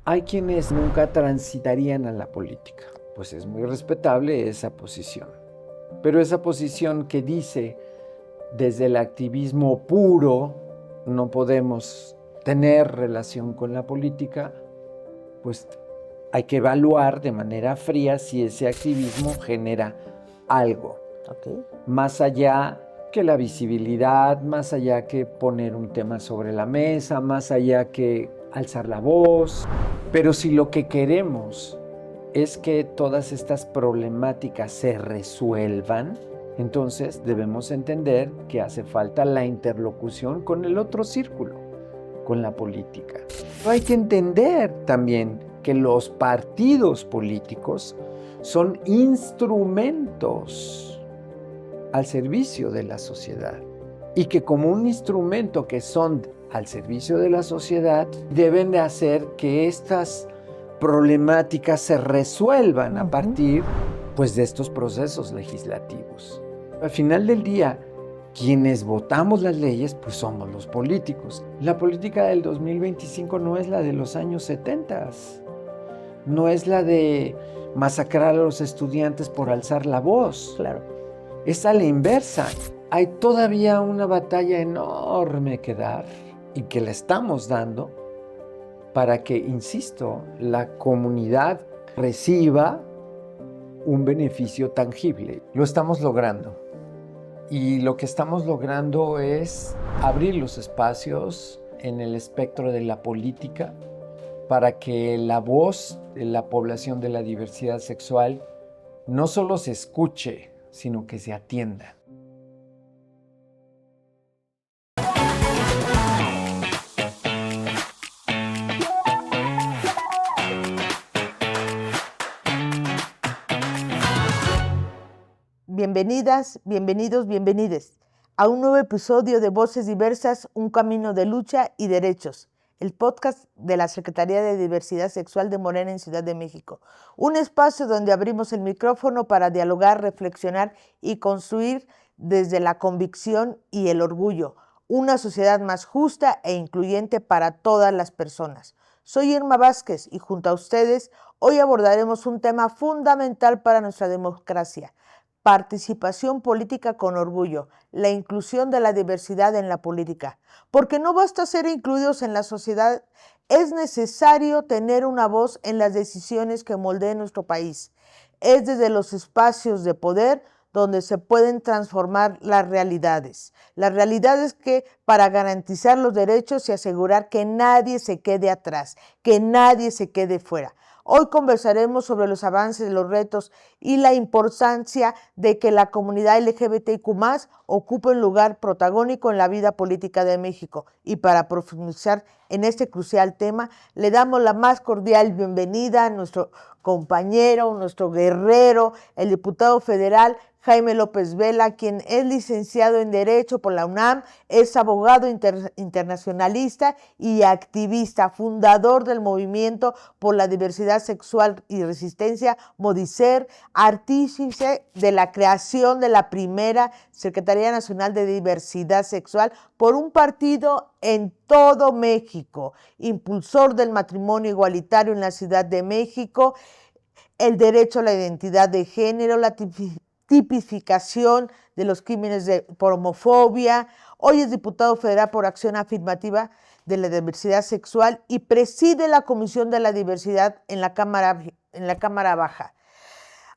Hay quienes nunca transitarían a la política, pues es muy respetable esa posición. Pero esa posición que dice desde el activismo puro no podemos tener relación con la política, pues hay que evaluar de manera fría si ese activismo genera algo. Okay. Más allá que la visibilidad, más allá que poner un tema sobre la mesa, más allá que alzar la voz. Pero si lo que queremos es que todas estas problemáticas se resuelvan, entonces debemos entender que hace falta la interlocución con el otro círculo, con la política. Pero hay que entender también que los partidos políticos son instrumentos al servicio de la sociedad y que como un instrumento que son al servicio de la sociedad deben de hacer que estas problemáticas se resuelvan a partir pues de estos procesos legislativos. Al final del día, quienes votamos las leyes pues somos los políticos. La política del 2025 no es la de los años 70, no es la de masacrar a los estudiantes por alzar la voz. Claro. Es a la inversa. Hay todavía una batalla enorme que dar y que le estamos dando para que, insisto, la comunidad reciba un beneficio tangible. Lo estamos logrando. Y lo que estamos logrando es abrir los espacios en el espectro de la política para que la voz de la población de la diversidad sexual no solo se escuche, sino que se atienda. Bienvenidas, bienvenidos, bienvenides a un nuevo episodio de Voces Diversas, un camino de lucha y derechos, el podcast de la Secretaría de Diversidad Sexual de Morena en Ciudad de México. Un espacio donde abrimos el micrófono para dialogar, reflexionar y construir desde la convicción y el orgullo una sociedad más justa e incluyente para todas las personas. Soy Irma Vázquez y junto a ustedes hoy abordaremos un tema fundamental para nuestra democracia: participación política con orgullo, la inclusión de la diversidad en la política. Porque no basta ser incluidos en la sociedad, es necesario tener una voz en las decisiones que moldeen nuestro país. Es desde los espacios de poder donde se pueden transformar las realidades. Las realidades que para garantizar los derechos y asegurar que nadie se quede atrás, que nadie se quede fuera. Hoy conversaremos sobre los avances, los retos y la importancia de que la comunidad LGBTIQ+ ocupe un lugar protagónico en la vida política de México. Y para profundizar en este crucial tema, le damos la más cordial bienvenida a nuestro compañero, nuestro guerrero, el diputado federal Jaime López Vela, quien es licenciado en Derecho por la UNAM, es abogado internacionalista y activista, fundador del Movimiento por la Diversidad Sexual y Resistencia, Modicer, artífice de la creación de la primera Secretaría Nacional de Diversidad Sexual por un partido en todo México, impulsor del matrimonio igualitario en la Ciudad de México, el derecho a la identidad de género, la tipificación de los crímenes por homofobia. Hoy es diputado federal por Acción Afirmativa de la Diversidad Sexual y preside la Comisión de la Diversidad en la Cámara Baja.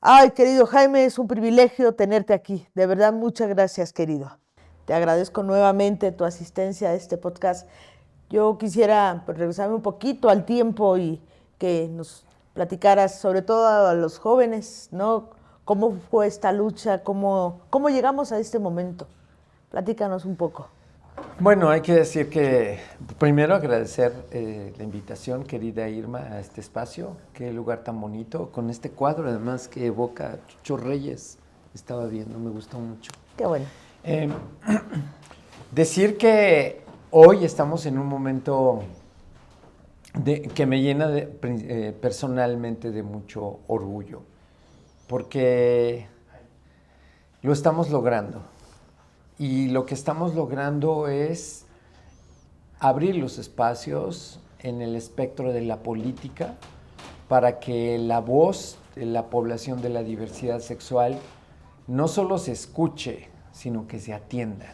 Ay, querido Jaime, es un privilegio tenerte aquí. De verdad, muchas gracias, querido. Te agradezco nuevamente tu asistencia a este podcast. Yo quisiera regresarme un poquito al tiempo y que nos platicaras, sobre todo a los jóvenes, ¿no? ¿Cómo fue esta lucha? ¿Cómo llegamos a este momento? Platícanos un poco. Bueno, hay que decir que primero agradecer la invitación, querida Irma, a este espacio. Qué lugar tan bonito, con este cuadro además que evoca Chucho Reyes. Estaba viendo, me gustó mucho. Qué bueno. Decir que hoy estamos en un momento que me llena personalmente de mucho orgullo, porque lo estamos logrando. Y lo que estamos logrando es abrir los espacios en el espectro de la política para que la voz de la población de la diversidad sexual no solo se escuche, sino que se atienda.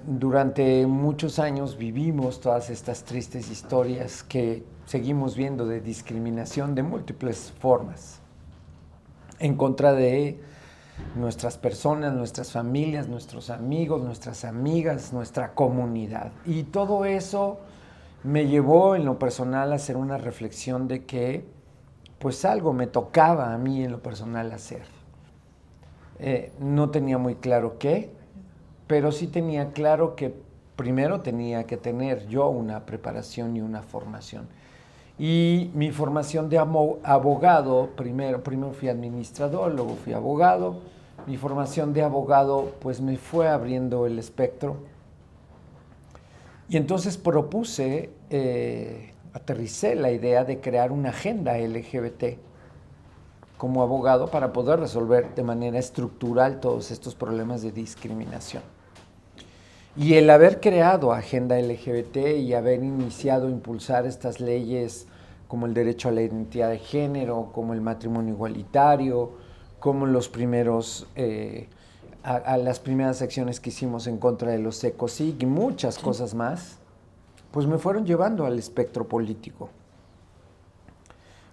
Durante muchos años vivimos todas estas tristes historias que seguimos viendo de discriminación de múltiples formas en contra de nuestras personas, nuestras familias, nuestros amigos, nuestras amigas, nuestra comunidad. Y todo eso me llevó en lo personal a hacer una reflexión de que pues algo me tocaba a mí en lo personal hacer. No tenía muy claro qué, pero sí tenía claro que primero tenía que tener yo una preparación y una formación. Y mi formación de abogado, primero fui administrador, luego fui abogado. Mi formación de abogado pues me fue abriendo el espectro. Y entonces propuse, aterricé la idea de crear una agenda LGBT como abogado para poder resolver de manera estructural todos estos problemas de discriminación. Y el haber creado Agenda LGBT y haber iniciado a impulsar estas leyes como el derecho a la identidad de género, como el matrimonio igualitario, como los primeros, a las primeras acciones que hicimos en contra de los ECOSIG y muchas cosas más, pues me fueron llevando al espectro político.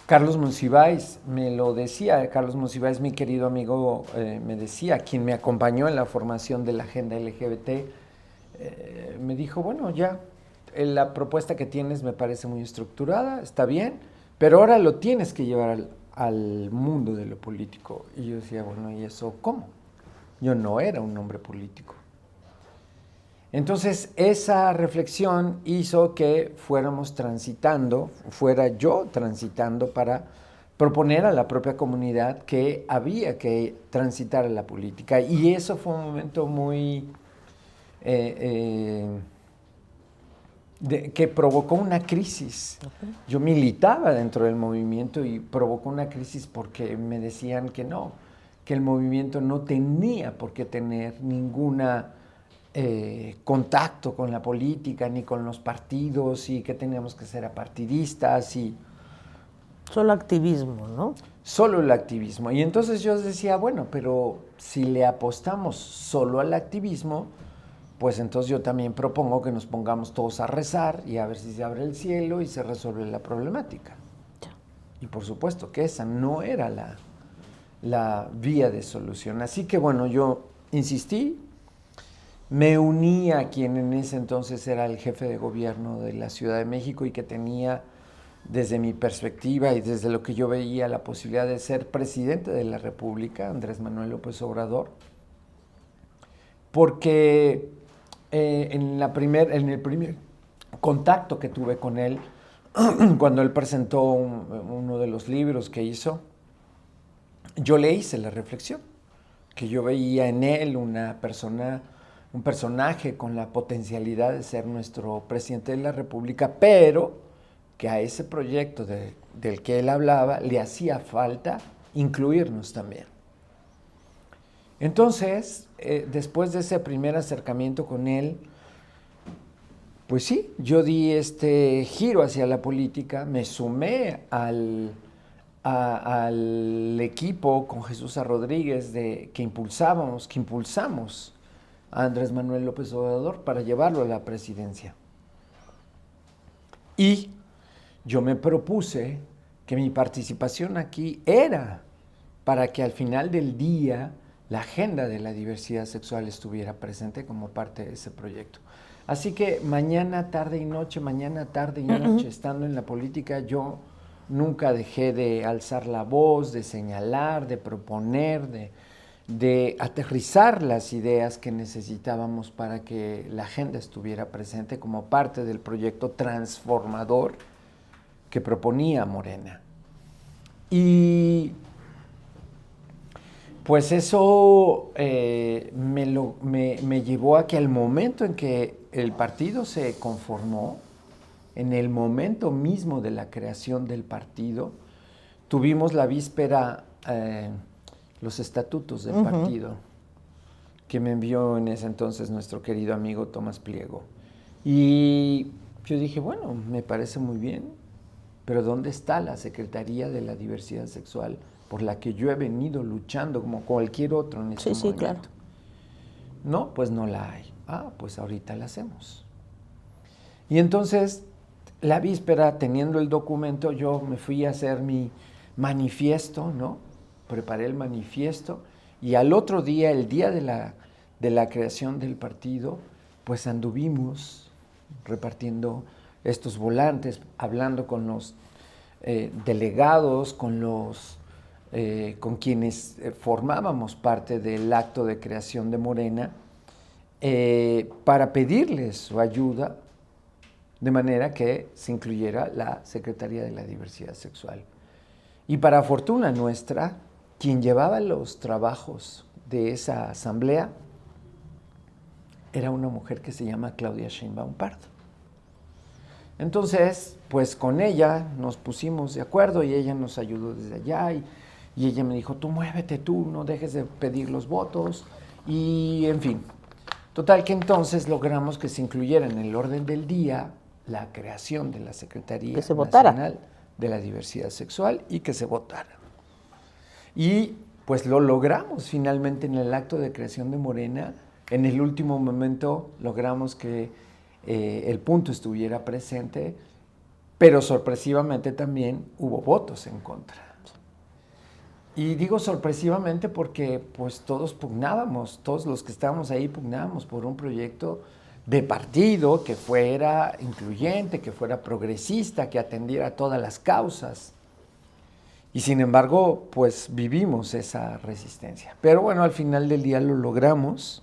Carlos Monsiváis me lo decía, Carlos Monsiváis, mi querido amigo, me decía, quien me acompañó en la formación de la Agenda LGBT, me dijo, bueno, ya, la propuesta que tienes me parece muy estructurada, está bien, pero ahora lo tienes que llevar al mundo de lo político. Y yo decía, bueno, ¿y eso cómo? Yo no era un hombre político. Entonces, esa reflexión hizo que fuera yo transitando para proponer a la propia comunidad que había que transitar a la política. Y eso fue un momento muy... que provocó una crisis. Yo militaba dentro del movimiento y provocó una crisis porque me decían que no, que el movimiento no tenía por qué tener ninguna contacto con la política ni con los partidos y que teníamos que ser apartidistas y... Solo activismo, ¿no? Solo el activismo. Y entonces yo decía, bueno, pero si le apostamos solo al activismo, pues entonces yo también propongo que nos pongamos todos a rezar y a ver si se abre el cielo y se resuelve la problemática. Y por supuesto que esa no era la vía de solución. Así que bueno, yo insistí, me uní a quien en ese entonces era el jefe de gobierno de la Ciudad de México y que tenía, desde mi perspectiva y desde lo que yo veía, la posibilidad de ser presidente de la República, Andrés Manuel López Obrador, porque en el primer contacto que tuve con él, cuando él presentó uno de los libros que hizo, yo le hice la reflexión, que yo veía en él un personaje con la potencialidad de ser nuestro presidente de la República, pero que a ese proyecto del que él hablaba le hacía falta incluirnos también. Entonces, después de ese primer acercamiento con él, pues sí, yo di este giro hacia la política, me sumé al equipo con Jesús Rodríguez que impulsamos a Andrés Manuel López Obrador para llevarlo a la presidencia. Y yo me propuse que mi participación aquí era para que al final del día la agenda de la diversidad sexual estuviera presente como parte de ese proyecto. Así que mañana, tarde y noche, estando en la política, yo nunca dejé de alzar la voz, de señalar, de proponer, de aterrizar las ideas que necesitábamos para que la agenda estuviera presente como parte del proyecto transformador que proponía Morena. Y pues eso me llevó a que al momento en que el partido se conformó, en el momento mismo de la creación del partido, tuvimos la víspera los estatutos del partido que me envió en ese entonces nuestro querido amigo Tomás Pliego. Y yo dije, bueno, me parece muy bien, pero ¿dónde está la Secretaría de la Diversidad Sexual por la que yo he venido luchando como cualquier otro en este Sí, movimiento? claro. No, pues no la hay. Ah, pues ahorita la hacemos. Y entonces, la víspera, teniendo el documento, yo me fui a hacer mi manifiesto, ¿no? Preparé el manifiesto y al otro día, el día de la creación del partido, pues anduvimos repartiendo estos volantes, hablando con los delegados, con quienes formábamos parte del acto de creación de Morena, para pedirles su ayuda de manera que se incluyera la Secretaría de la Diversidad Sexual. Y para fortuna nuestra, quien llevaba los trabajos de esa asamblea era una mujer que se llama Claudia Sheinbaum Pardo. Entonces, pues con ella nos pusimos de acuerdo y ella nos ayudó desde allá y ella me dijo, tú muévete, tú no dejes de pedir los votos y en fin. Total que entonces logramos que se incluyera en el orden del día la creación de la Secretaría Nacional de la Diversidad Sexual y que se votara. Y pues lo logramos finalmente en el acto de creación de Morena. En el último momento logramos que el punto estuviera presente, pero sorpresivamente también hubo votos en contra. Y digo sorpresivamente porque pues todos pugnábamos, todos los que estábamos ahí pugnábamos por un proyecto de partido que fuera incluyente, que fuera progresista, que atendiera todas las causas. Y sin embargo, pues vivimos esa resistencia. Pero bueno, al final del día lo logramos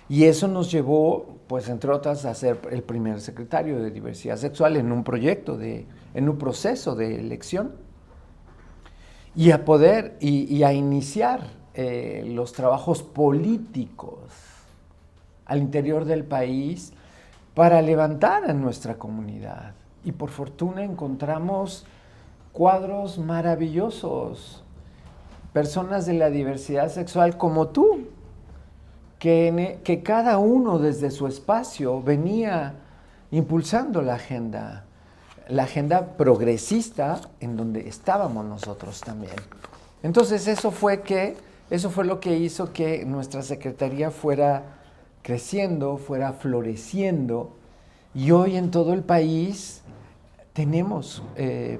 y eso nos llevó, pues entre otras, a ser el primer secretario de Diversidad Sexual en un proyecto, en un proceso de elección y a poder y a iniciar los trabajos políticos al interior del país para levantar a nuestra comunidad. Y por fortuna encontramos cuadros maravillosos, personas de la diversidad sexual como tú, que cada uno desde su espacio venía impulsando la agenda progresista en donde estábamos nosotros también. Entonces eso fue lo que hizo que nuestra secretaría fuera creciendo, fuera floreciendo, y hoy en todo el país tenemos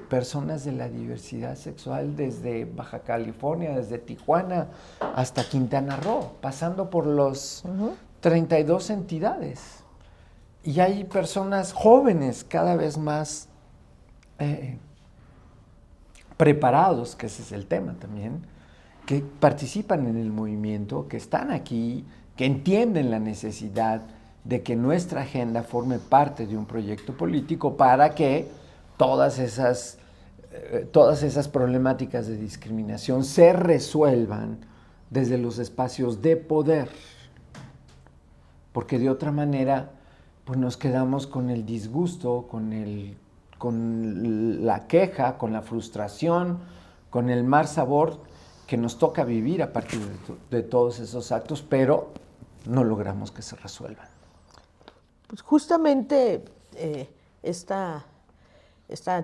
personas de la diversidad sexual desde Baja California, desde Tijuana hasta Quintana Roo, pasando por los 32 entidades. Y hay personas jóvenes cada vez más preparados, que ese es el tema también, que participan en el movimiento, que están aquí, que entienden la necesidad de que nuestra agenda forme parte de un proyecto político para que todas esas problemáticas de discriminación se resuelvan desde los espacios de poder, porque de otra manera pues nos quedamos con el disgusto, con la queja, con la frustración, con el mal sabor que nos toca vivir a partir de todos esos actos, pero no logramos que se resuelvan. Pues justamente esta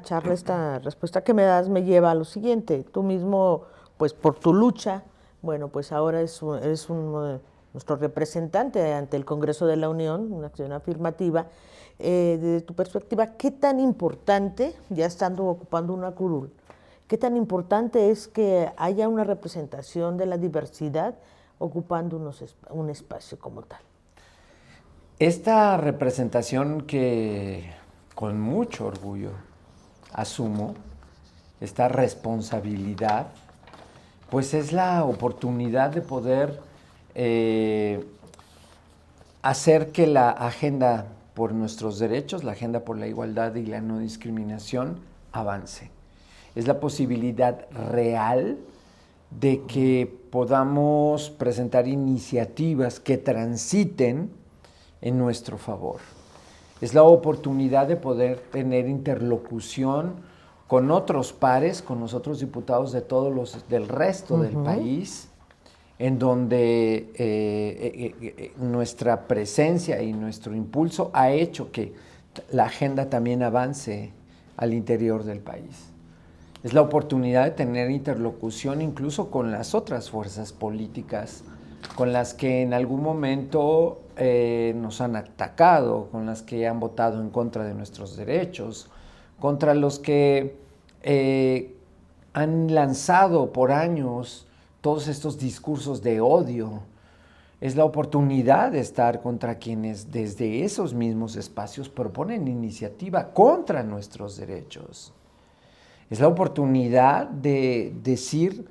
charla, esta respuesta que me das me lleva a lo siguiente. Tú mismo, pues por tu lucha, bueno, pues ahora eres nuestro representante ante el Congreso de la Unión, una acción afirmativa. Desde tu perspectiva, ¿qué tan importante, ya estando ocupando una curul, qué tan importante es que haya una representación de la diversidad ocupando un espacio como tal? Esta representación que con mucho orgullo asumo, esta responsabilidad, pues es la oportunidad de poder hacer que la agenda por nuestros derechos, la agenda por la igualdad y la no discriminación avance. Es la posibilidad real de que podamos presentar iniciativas que transiten en nuestro favor. Es la oportunidad de poder tener interlocución con otros pares, con los otros diputados del resto del país, en donde nuestra presencia y nuestro impulso ha hecho que la agenda también avance al interior del país. Es la oportunidad de tener interlocución incluso con las otras fuerzas políticas, con las que en algún momento nos han atacado, con las que han votado en contra de nuestros derechos, contra los que han lanzado por años todos estos discursos de odio. Es la oportunidad de estar contra quienes desde esos mismos espacios proponen iniciativa contra nuestros derechos. Es la oportunidad de decir,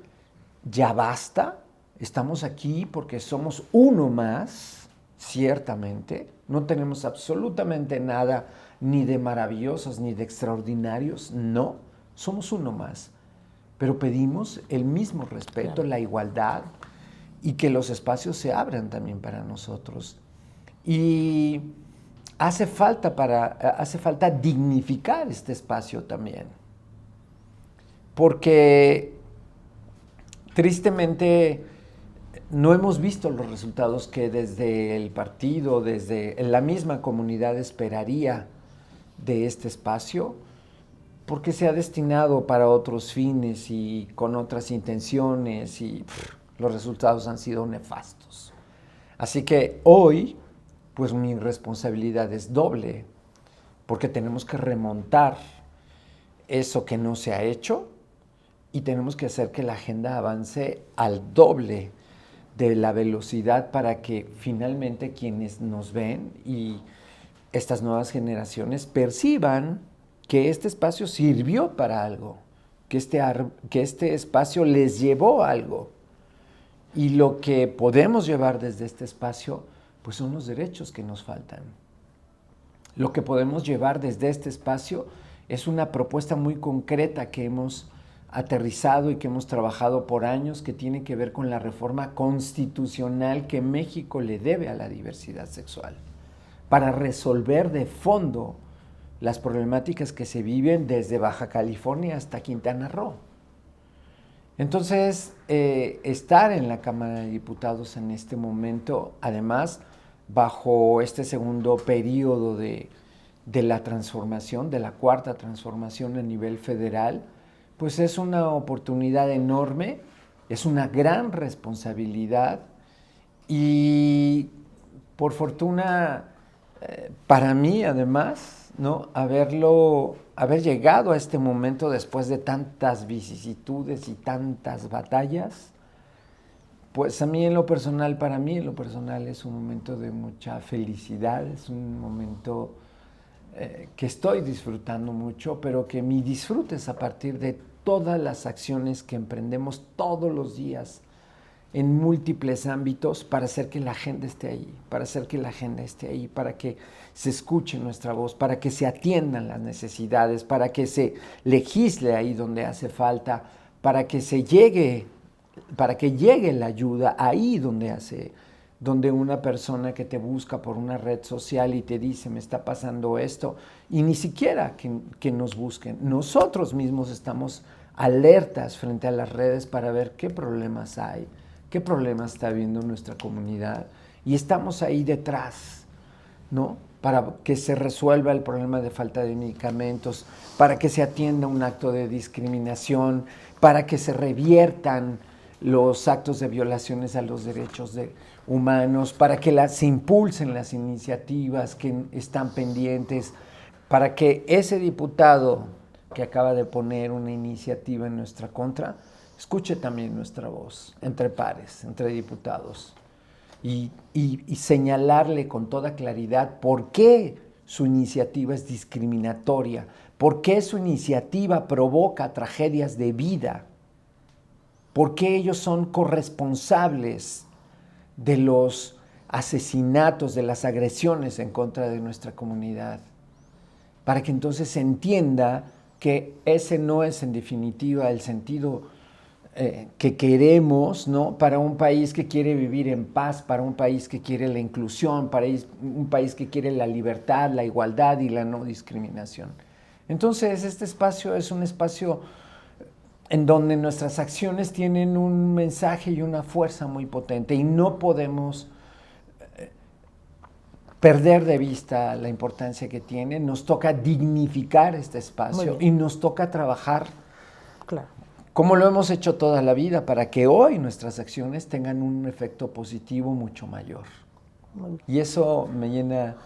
ya basta, estamos aquí porque somos uno más, ciertamente, no tenemos absolutamente nada ni de maravillosos ni de extraordinarios, no, somos uno más, pero pedimos el mismo respeto, claro, la igualdad, y que los espacios se abran también para nosotros. Y hace falta dignificar este espacio también, porque tristemente no hemos visto los resultados que desde el partido, desde la misma comunidad esperaría de este espacio, porque se ha destinado para otros fines y con otras intenciones y los resultados han sido nefastos. Así que hoy, pues mi responsabilidad es doble, porque tenemos que remontar eso que no se ha hecho y tenemos que hacer que la agenda avance al doble de la velocidad para que finalmente quienes nos ven y estas nuevas generaciones perciban que este espacio sirvió para algo, que este espacio les llevó a algo. Y lo que podemos llevar desde este espacio, pues son los derechos que nos faltan. Lo que podemos llevar desde este espacio es una propuesta muy concreta que hemos aterrizado y que hemos trabajado por años, que tiene que ver con la reforma constitucional que México le debe a la diversidad sexual, para resolver de fondo las problemáticas que se viven desde Baja California hasta Quintana Roo. Entonces, estar en la Cámara de Diputados en este momento, además, bajo este segundo periodo de la transformación, de la cuarta transformación a nivel federal, pues es una oportunidad enorme, es una gran responsabilidad y por fortuna para mí además, ¿no? Haber llegado a este momento después de tantas vicisitudes y tantas batallas, pues para mí en lo personal es un momento de mucha felicidad, es un momento que estoy disfrutando mucho, pero que mi disfrute es a partir de todas las acciones que emprendemos todos los días en múltiples ámbitos para hacer que la agenda esté ahí, para que se escuche nuestra voz, para que se atiendan las necesidades, para que se legisle ahí donde hace falta, para que llegue la ayuda ahí donde una persona que te busca por una red social y te dice, me está pasando esto, y ni siquiera que nos busquen. Nosotros mismos estamos alertas frente a las redes para ver qué problemas hay, qué problemas está habiendo en nuestra comunidad, y estamos ahí detrás, ¿no? Para que se resuelva el problema de falta de medicamentos, para que se atienda un acto de discriminación, para que se reviertan los actos de violaciones a los derechos humanos, para que se impulsen las iniciativas que están pendientes, para que ese diputado que acaba de poner una iniciativa en nuestra contra escuche también nuestra voz entre pares, entre diputados, y señalarle con toda claridad por qué su iniciativa es discriminatoria, por qué su iniciativa provoca tragedias de vida, por qué ellos son corresponsables de los asesinatos, de las agresiones en contra de nuestra comunidad, para que entonces se entienda que ese no es en definitiva el sentido que queremos, ¿no? Para un país que quiere vivir en paz, para un país que quiere la inclusión, para un país que quiere la libertad, la igualdad y la no discriminación. Entonces, este espacio es un espacio en donde nuestras acciones tienen un mensaje y una fuerza muy potente y no podemos perder de vista la importancia que tiene, nos toca dignificar este espacio y nos toca trabajar como lo hemos hecho toda la vida para que hoy nuestras acciones tengan un efecto positivo mucho mayor. Y eso me llena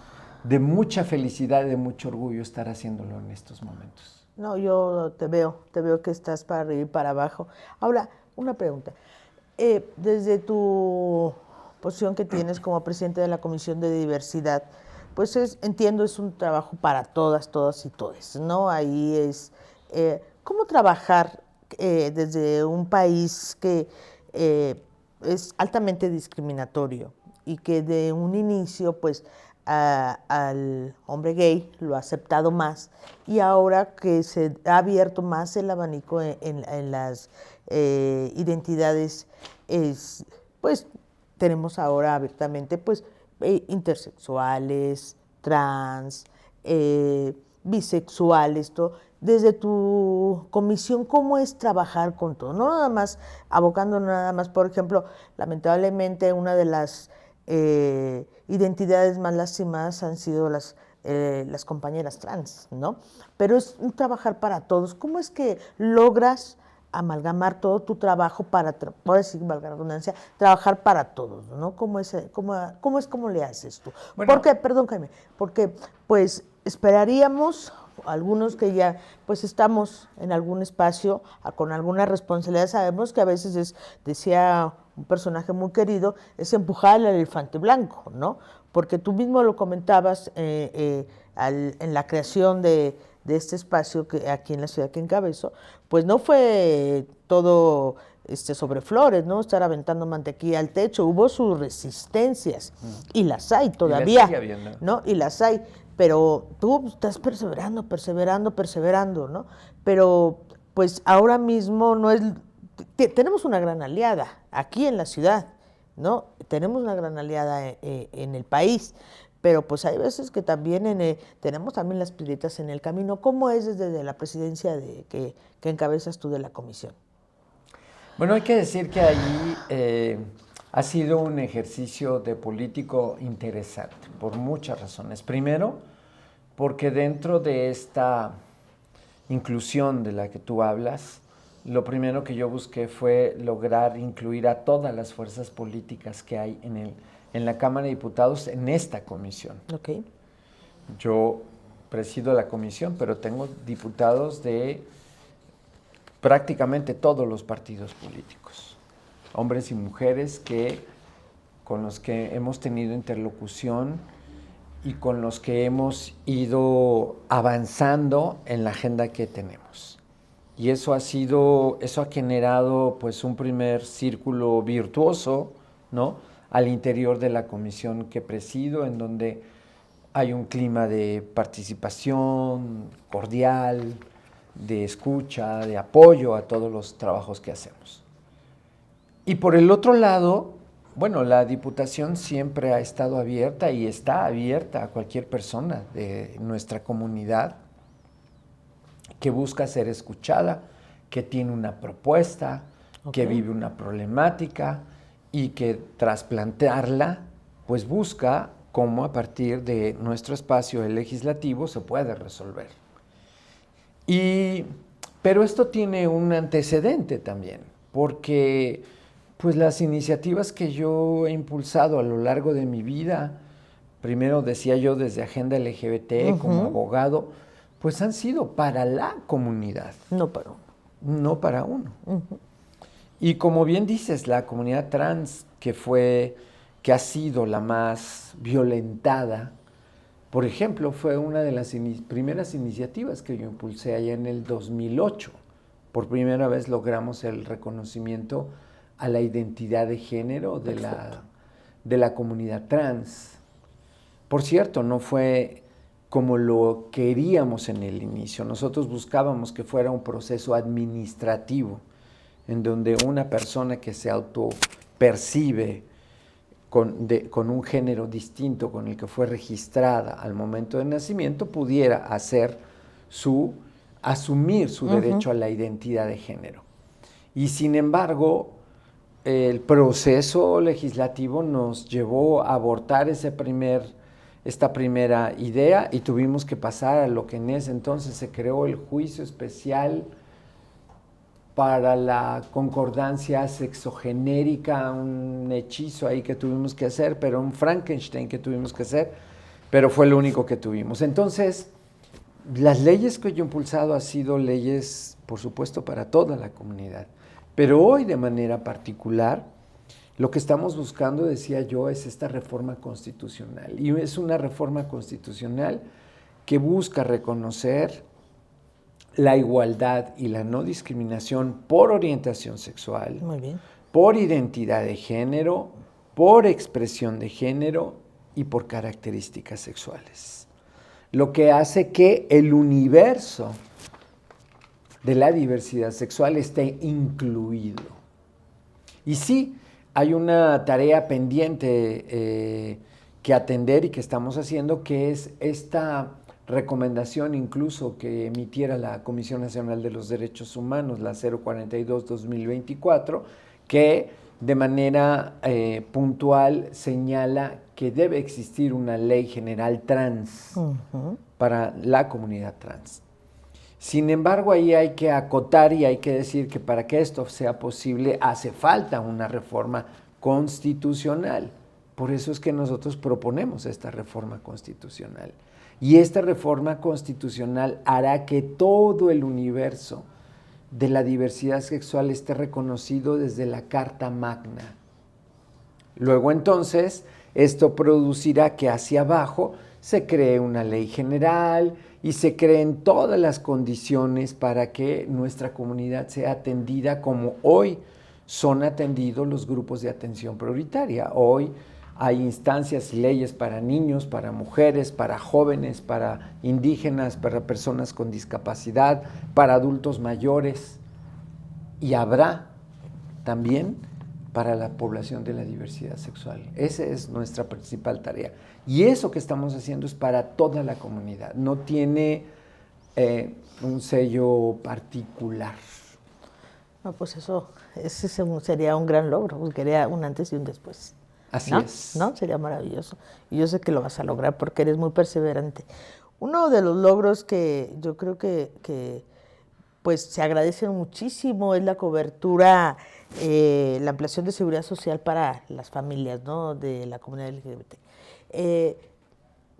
de mucha felicidad y de mucho orgullo estar haciéndolo en estos momentos. No, yo te veo que estás para arriba y para abajo. Ahora, una pregunta. Desde tu posición que tienes como presidente de la Comisión de Diversidad, pues entiendo, es un trabajo para todas y todes, ¿no? Ahí es, ¿cómo trabajar desde un país que es altamente discriminatorio y que de un inicio, pues, al hombre gay lo ha aceptado más y ahora que se ha abierto más el abanico en las identidades, pues tenemos ahora abiertamente pues intersexuales, trans, bisexuales, todo. Desde tu comisión, ¿cómo es trabajar con todo? No nada más, abocando nada más, por ejemplo, lamentablemente una de las identidades más lastimadas han sido las compañeras trans, ¿no? Pero es un trabajar para todos. ¿Cómo es que logras amalgamar todo tu trabajo para, por decir, valga la redundancia, trabajar para todos, ¿no? ¿Cómo le haces tú? Bueno, porque, perdón, Jaime, porque pues esperaríamos algunos que ya pues estamos en algún espacio con alguna responsabilidad, sabemos que a veces decía un personaje muy querido, es empujar al elefante blanco, ¿no? Porque tú mismo lo comentabas en la creación de este espacio que aquí en la ciudad que encabezo, pues no fue todo sobre flores, ¿no? Estar aventando mantequilla al techo, hubo sus resistencias y las hay todavía, y las sigue habiendo, ¿no? Y las hay, pero tú estás perseverando, ¿no? Pero pues ahora mismo no es, tenemos una gran aliada aquí en la ciudad, ¿no? Tenemos una gran aliada en el país, pero pues hay veces que también tenemos también las piedritas en el camino. ¿Cómo es desde la presidencia que encabezas tú de la comisión? Bueno, hay que decir que ahí ha sido un ejercicio de político interesante por muchas razones. Primero, porque dentro de esta inclusión de la que tú hablas, lo primero que yo busqué fue lograr incluir a todas las fuerzas políticas que hay en la Cámara de Diputados en esta comisión. Okay. Yo presido la comisión, pero tengo diputados de prácticamente todos los partidos políticos, hombres y mujeres con los que hemos tenido interlocución y con los que hemos ido avanzando en la agenda que tenemos. Y eso ha generado pues un primer círculo virtuoso, ¿no?, al interior de la comisión que presido, en donde hay un clima de participación cordial, de escucha, de apoyo a todos los trabajos que hacemos. Y por el otro lado, bueno, la Diputación siempre ha estado abierta y está abierta a cualquier persona de nuestra comunidad que busca ser escuchada, que tiene una propuesta, que vive una problemática y que tras plantearla, pues busca cómo a partir de nuestro espacio legislativo se puede resolver. Pero esto tiene un antecedente también, porque pues las iniciativas que yo he impulsado a lo largo de mi vida, primero decía yo desde Agenda LGBT como abogado, pues han sido para la comunidad. No para uno. No para uno. Y como bien dices, la comunidad trans, que ha sido la más violentada, por ejemplo, fue una de las primeras iniciativas que yo impulsé allá en el 2008. Por primera vez logramos el reconocimiento a la identidad de género de la comunidad trans. Por cierto, no fue como lo queríamos en el inicio. Nosotros buscábamos que fuera un proceso administrativo, en donde una persona que se autopercibe con un género distinto con el que fue registrada al momento del nacimiento, pudiera asumir su derecho a la identidad de género. Y sin embargo, el proceso legislativo nos llevó a abortar ese primer esta primera idea y tuvimos que pasar a lo que en ese entonces se creó el juicio especial para la concordancia sexogenérica, un hechizo ahí que tuvimos que hacer, pero un Frankenstein que tuvimos que hacer, pero fue lo único que tuvimos. Entonces, las leyes que yo he impulsado han sido leyes, por supuesto, para toda la comunidad, pero hoy de manera particular, lo que estamos buscando, decía yo, es esta reforma constitucional. Y es una reforma constitucional que busca reconocer la igualdad y la no discriminación por orientación sexual, Muy bien. por identidad de género, por expresión de género y por características sexuales. Lo que hace que el universo de la diversidad sexual esté incluido. Y sí, hay una tarea pendiente que atender y que estamos haciendo, que es esta recomendación incluso que emitiera la Comisión Nacional de los Derechos Humanos, la 042-2024, que de manera puntual señala que debe existir una ley general trans para la comunidad trans. Sin embargo, ahí hay que acotar y hay que decir que para que esto sea posible hace falta una reforma constitucional. Por eso es que nosotros proponemos esta reforma constitucional. Y esta reforma constitucional hará que todo el universo de la diversidad sexual esté reconocido desde la Carta Magna. Luego entonces, esto producirá que hacia abajo se cree una ley general y se creen todas las condiciones para que nuestra comunidad sea atendida como hoy son atendidos los grupos de atención prioritaria. Hoy hay instancias y leyes para niños, para mujeres, para jóvenes, para indígenas, para personas con discapacidad, para adultos mayores, y habrá también para la población de la diversidad sexual. Esa es nuestra principal tarea. Y eso que estamos haciendo es para toda la comunidad. No tiene un sello particular. No, pues ese sería un gran logro, buscaría un antes y un después. Así ¿no? es. ¿No? Sería maravilloso. Y yo sé que lo vas a lograr porque eres muy perseverante. Uno de los logros que yo creo que pues se agradece muchísimo es la cobertura, la ampliación de seguridad social para las familias, ¿no?, de la comunidad LGBT.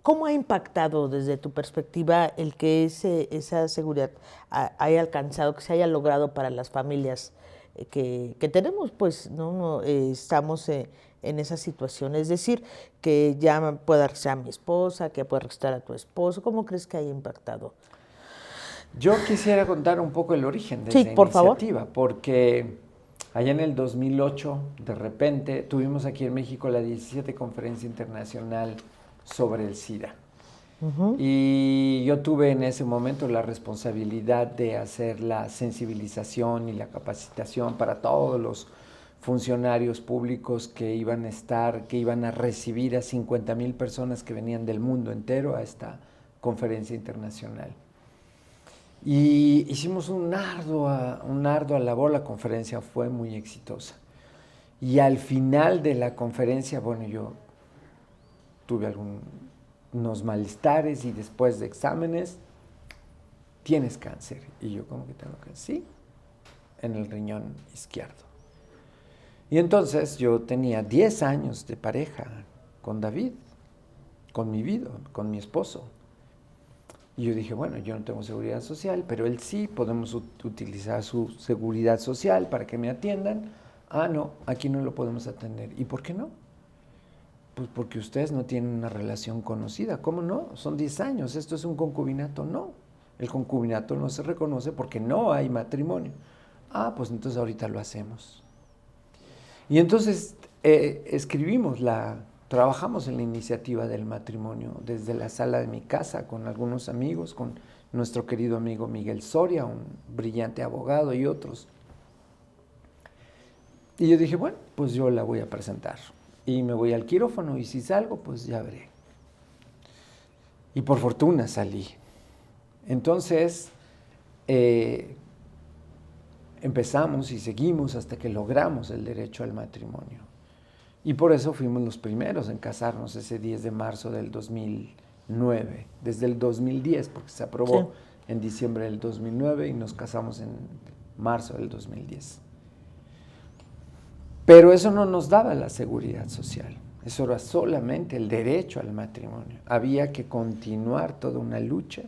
¿Cómo ha impactado desde tu perspectiva el que esa seguridad haya alcanzado, que se haya logrado para las familias que tenemos, pues, ¿no? Estamos en esa situación? Es decir, que ya pueda registrar a mi esposa, que pueda registrar a tu esposo. ¿Cómo crees que haya impactado? Yo quisiera contar un poco el origen de Sí, esa por favor. iniciativa, porque allá en el 2008, de repente, tuvimos aquí en México la 17 Conferencia Internacional sobre el SIDA. Y yo tuve en ese momento la responsabilidad de hacer la sensibilización y la capacitación para todos los funcionarios públicos que iban a recibir a 50,000 personas que venían del mundo entero a esta conferencia internacional. Y hicimos una ardua labor, la conferencia fue muy exitosa. Y al final de la conferencia, bueno, yo tuve unos malestares y después de exámenes, tienes cáncer. Y yo, ¿cómo que tengo cáncer? Sí, en el riñón izquierdo. Y entonces yo tenía 10 años de pareja con David, con mi esposo. Y yo dije, bueno, yo no tengo seguridad social, pero él sí, podemos utilizar su seguridad social para que me atiendan. Ah, no, aquí no lo podemos atender. ¿Y por qué no? Pues porque ustedes no tienen una relación conocida. ¿Cómo no? Son 10 años, esto es un concubinato. No, el concubinato no se reconoce porque no hay matrimonio. Ah, pues entonces ahorita lo hacemos. Y entonces trabajamos en la iniciativa del matrimonio desde la sala de mi casa con algunos amigos, con nuestro querido amigo Miguel Soria, un brillante abogado, y otros. Y yo dije, bueno, pues yo la voy a presentar. Y me voy al quirófano y si salgo, pues ya veré. Y por fortuna salí. Entonces, empezamos y seguimos hasta que logramos el derecho al matrimonio. Y por eso fuimos los primeros en casarnos ese 10 de marzo del 2009, desde el 2010, porque se aprobó en diciembre del 2009 y nos casamos en marzo del 2010. Pero eso no nos daba la seguridad social, eso era solamente el derecho al matrimonio. Había que continuar toda una lucha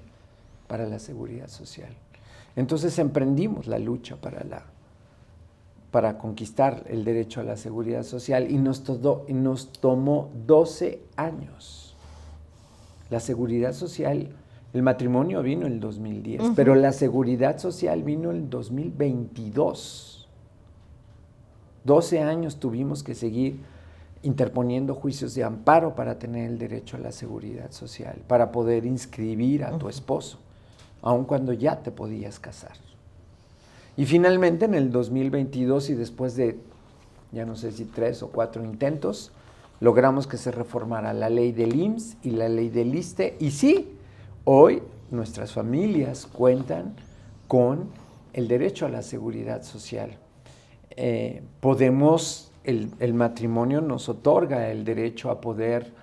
para la seguridad social. Entonces emprendimos la lucha para conquistar el derecho a la seguridad social y nos tomó 12 años. La seguridad social, el matrimonio vino en el 2010, pero la seguridad social vino en el 2022. 12 años tuvimos que seguir interponiendo juicios de amparo para tener el derecho a la seguridad social, para poder inscribir a tu esposo, aun cuando ya te podías casar. Y finalmente en el 2022 y después de, ya no sé si 3 o 4 intentos, logramos que se reformara la ley del IMSS y la ley del ISSSTE. Y sí, hoy nuestras familias cuentan con el derecho a la seguridad social. El matrimonio nos otorga el derecho a poder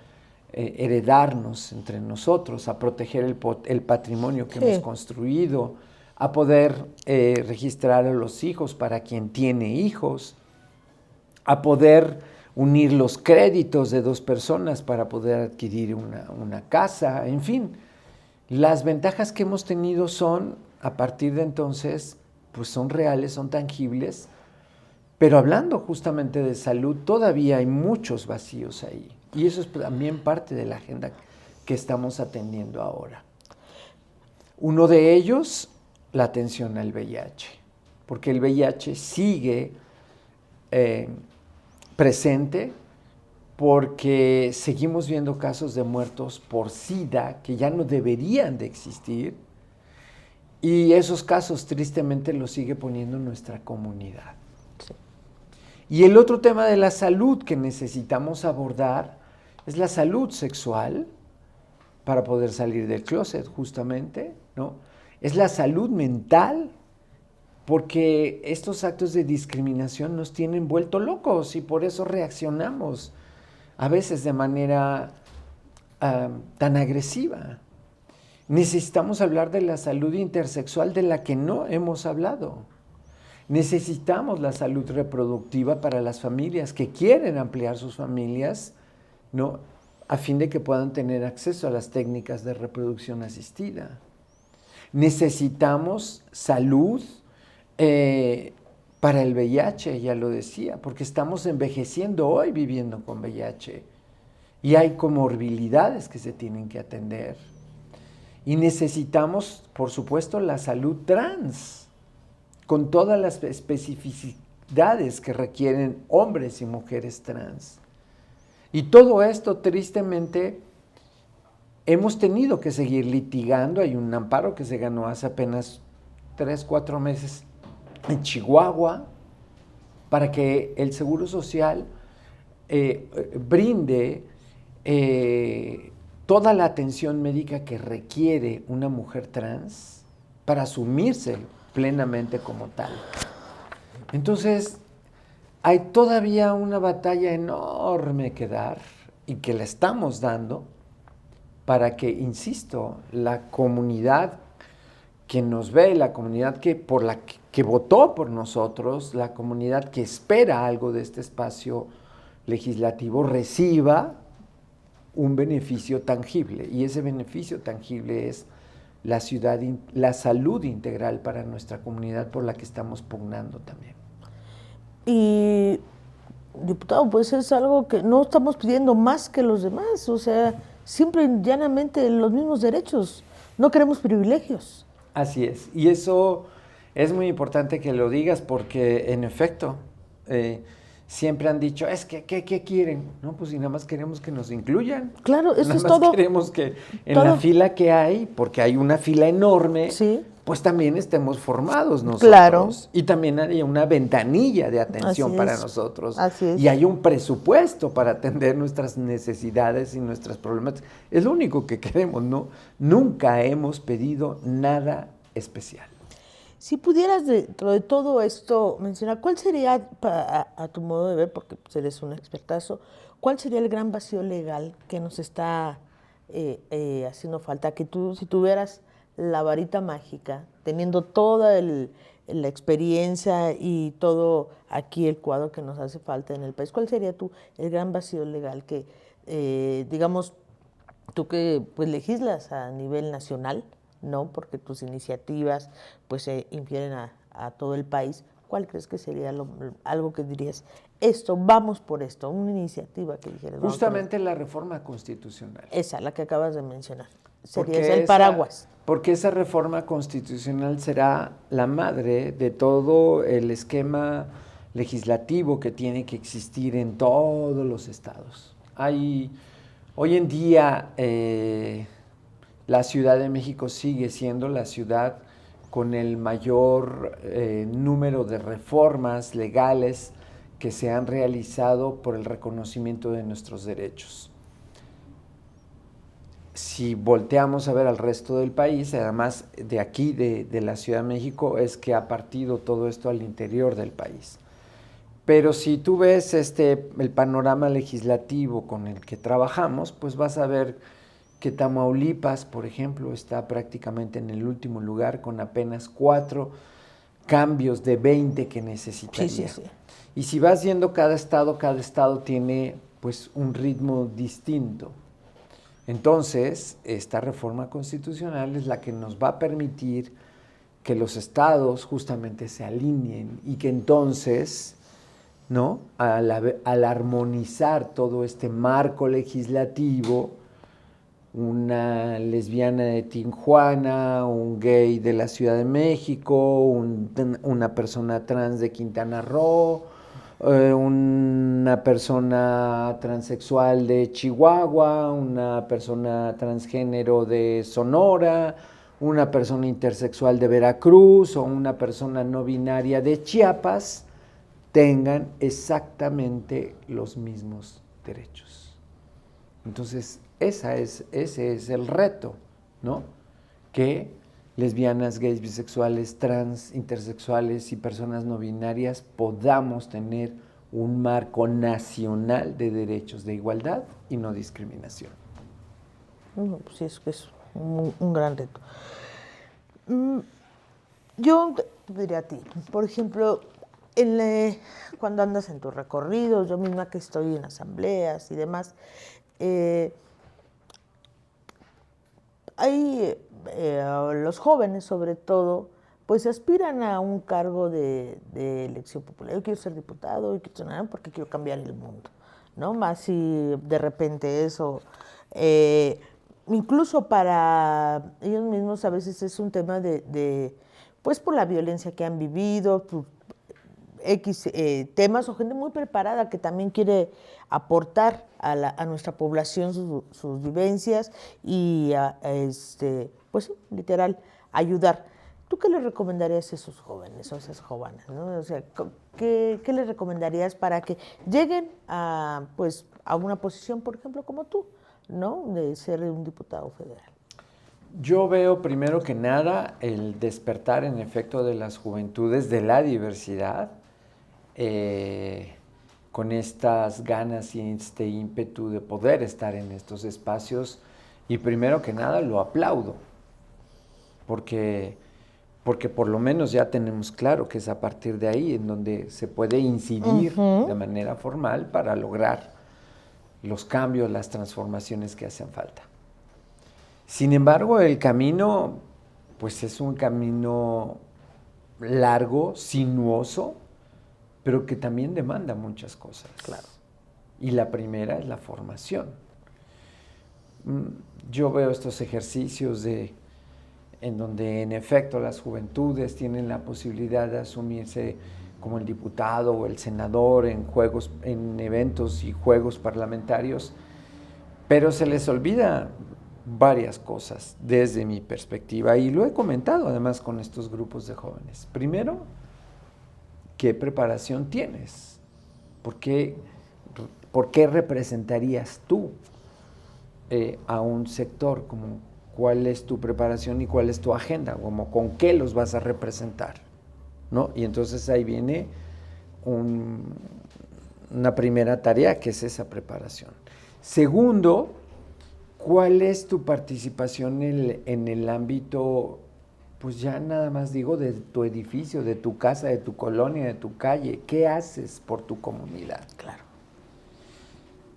heredarnos entre nosotros, a proteger el patrimonio que hemos construido, a poder registrar a los hijos para quien tiene hijos, a poder unir los créditos de 2 personas para poder adquirir una casa, en fin. Las ventajas que hemos tenido son, a partir de entonces, pues son reales, son tangibles, pero hablando justamente de salud, todavía hay muchos vacíos ahí. Y eso es también parte de la agenda que estamos atendiendo ahora. Uno de ellos, la atención al VIH, porque el VIH sigue presente, porque seguimos viendo casos de muertos por SIDA que ya no deberían de existir, y esos casos tristemente los sigue poniendo nuestra comunidad. Sí. Y el otro tema de la salud que necesitamos abordar es la salud sexual para poder salir del closet, justamente, ¿no? Es la salud mental, porque estos actos de discriminación nos tienen vuelto locos y por eso reaccionamos a veces de manera tan agresiva. Necesitamos hablar de la salud intersexual de la que no hemos hablado. Necesitamos la salud reproductiva para las familias que quieren ampliar sus familias, ¿no?, a fin de que puedan tener acceso a las técnicas de reproducción asistida. Necesitamos salud para el VIH, ya lo decía, porque estamos envejeciendo hoy viviendo con VIH y hay comorbilidades que se tienen que atender. Y necesitamos, por supuesto, la salud trans, con todas las especificidades que requieren hombres y mujeres trans. Y todo esto, tristemente, hemos tenido que seguir litigando. Hay un amparo que se ganó hace apenas 3, 4 meses en Chihuahua para que el Seguro Social brinde toda la atención médica que requiere una mujer trans para asumirse plenamente como tal. Entonces, hay todavía una batalla enorme que dar y que la estamos dando para que, insisto, la comunidad que nos ve, la comunidad que votó por nosotros, la comunidad que espera algo de este espacio legislativo, reciba un beneficio tangible. Y ese beneficio tangible es la salud integral para nuestra comunidad, por la que estamos pugnando también. Y, diputado, pues es algo que no estamos pidiendo más que los demás, o sea, simple y llanamente los mismos derechos, no queremos privilegios. Así es, y eso es muy importante que lo digas porque, en efecto, siempre han dicho, ¿qué quieren? No, pues si nada más queremos que nos incluyan. Claro, eso nada es más todo. Queremos que en la fila que hay, porque hay una fila enorme, sí, pues también estemos formados nosotros. Claro. Y también haya una ventanilla de atención para nosotros. Así es. Y hay un presupuesto para atender nuestras necesidades y nuestros problemas. Es lo único que queremos, ¿no? Nunca hemos pedido nada especial. Si pudieras dentro de todo esto mencionar, ¿cuál sería, a tu modo de ver, porque pues, eres un expertazo, cuál sería el gran vacío legal que nos está haciendo falta? Que tú, si tuvieras la varita mágica, teniendo toda la experiencia y todo aquí el cuadro que nos hace falta en el país, ¿cuál sería el gran vacío legal que, digamos, tú que pues legislas a nivel nacional, ¿no? Porque tus iniciativas pues se infieren a todo el país. ¿Cuál crees que sería algo que dirías, esto, vamos por esto, una iniciativa que dijeras, vamos por esto? Justamente la reforma constitucional. Esa, la que acabas de mencionar. Sería Porque el paraguas. Porque esa reforma constitucional será la madre de todo el esquema legislativo que tiene que existir en todos los estados. Hoy en día la Ciudad de México sigue siendo la ciudad con el mayor número de reformas legales que se han realizado por el reconocimiento de nuestros derechos. Si volteamos a ver al resto del país, además de aquí, de la Ciudad de México, es que ha partido todo esto al interior del país. Pero si tú ves el panorama legislativo con el que trabajamos, pues vas a ver que Tamaulipas, por ejemplo, está prácticamente en el último lugar con apenas 4 cambios de 20 que necesitaría. Sí. Y si vas viendo cada estado tiene pues un ritmo distinto. Entonces, esta reforma constitucional es la que nos va a permitir que los estados justamente se alineen y que entonces, ¿no? Al armonizar todo este marco legislativo, una lesbiana de Tijuana, un gay de la Ciudad de México, una persona trans de Quintana Roo, una persona transexual de Chihuahua, una persona transgénero de Sonora, una persona intersexual de Veracruz o una persona no binaria de Chiapas, tengan exactamente los mismos derechos. Entonces, ese es el reto, ¿no? Que lesbianas, gays, bisexuales, trans, intersexuales y personas no binarias podamos tener un marco nacional de derechos de igualdad y no discriminación. Pues sí, es un gran reto. Yo te diría a ti, por ejemplo, cuando andas en tus recorridos, yo misma que estoy en asambleas y demás, los jóvenes sobre todo, pues aspiran a un cargo de elección popular. Yo quiero ser diputado, yo quiero ser nada porque quiero cambiar el mundo, ¿no? Más si de repente eso, incluso para ellos mismos a veces es un tema pues por la violencia que han vivido, X temas, o gente muy preparada que también quiere aportar a nuestra población sus vivencias y pues sí, literal, ayudar. ¿Tú qué les recomendarías a esos jóvenes o a esas jóvenes, ¿no? O sea, ¿qué les recomendarías para que lleguen pues, a una posición, por ejemplo, como tú, ¿no? De ser un diputado federal? Yo veo primero que nada el despertar en efecto de las juventudes, de la diversidad, con estas ganas y este ímpetu de poder estar en estos espacios, y primero que nada lo aplaudo, porque por lo menos ya tenemos claro que es a partir de ahí en donde se puede incidir de manera formal para lograr los cambios, las transformaciones que hacen falta. Sin embargo, el camino pues es un camino largo, sinuoso, pero que también demanda muchas cosas. Claro. Y la primera es la formación. Yo veo estos ejercicios en donde en efecto las juventudes tienen la posibilidad de asumirse como el diputado o el senador en eventos y juegos parlamentarios, pero se les olvida varias cosas desde mi perspectiva, y lo he comentado además con estos grupos de jóvenes. Primero, ¿qué preparación tienes? ¿Por qué representarías tú a un sector como cuál es tu preparación y cuál es tu agenda, como con qué los vas a representar, ¿no? Y entonces ahí viene una primera tarea, que es esa preparación. Segundo, ¿cuál es tu participación en el ámbito, pues ya nada más digo, de tu edificio, de tu casa, de tu colonia, de tu calle? ¿Qué haces por tu comunidad? Claro.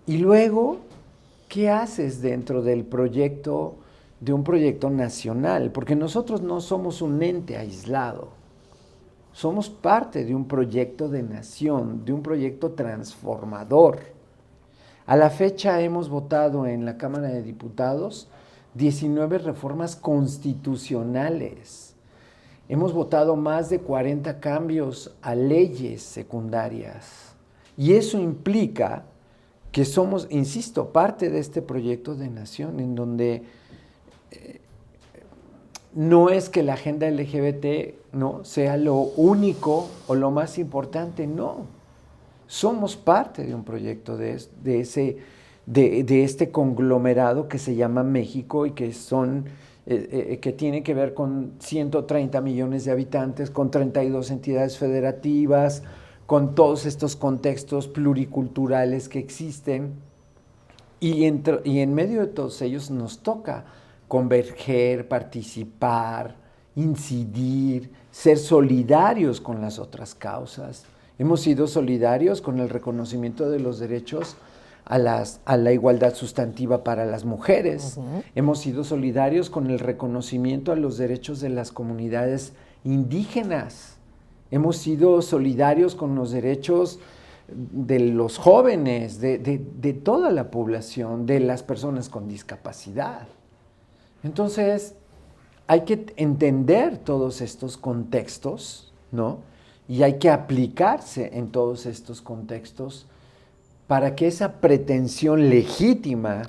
Y luego, ¿qué haces dentro del proyecto, de un proyecto nacional? Porque nosotros no somos un ente aislado. Somos parte de un proyecto de nación, de un proyecto transformador. A la fecha hemos votado en la Cámara de Diputados 19 reformas constitucionales. Hemos votado más de 40 cambios a leyes secundarias. Y eso implica que somos, insisto, parte de este proyecto de nación en donde no es que la agenda LGBT, ¿no?, sea lo único o lo más importante, no. Somos parte de un proyecto de este conglomerado que se llama México y que que tiene que ver con 130 millones de habitantes, con 32 entidades federativas, con todos estos contextos pluriculturales que existen. Y en medio de todos ellos nos toca converger, participar, incidir, ser solidarios con las otras causas. Hemos sido solidarios con el reconocimiento de los derechos a la igualdad sustantiva para las mujeres. Uh-huh. Hemos sido solidarios con el reconocimiento a los derechos de las comunidades indígenas. Hemos sido solidarios con los derechos de los jóvenes, de toda la población, de las personas con discapacidad. Entonces, hay que entender todos estos contextos, ¿no? Y hay que aplicarse en todos estos contextos para que esa pretensión legítima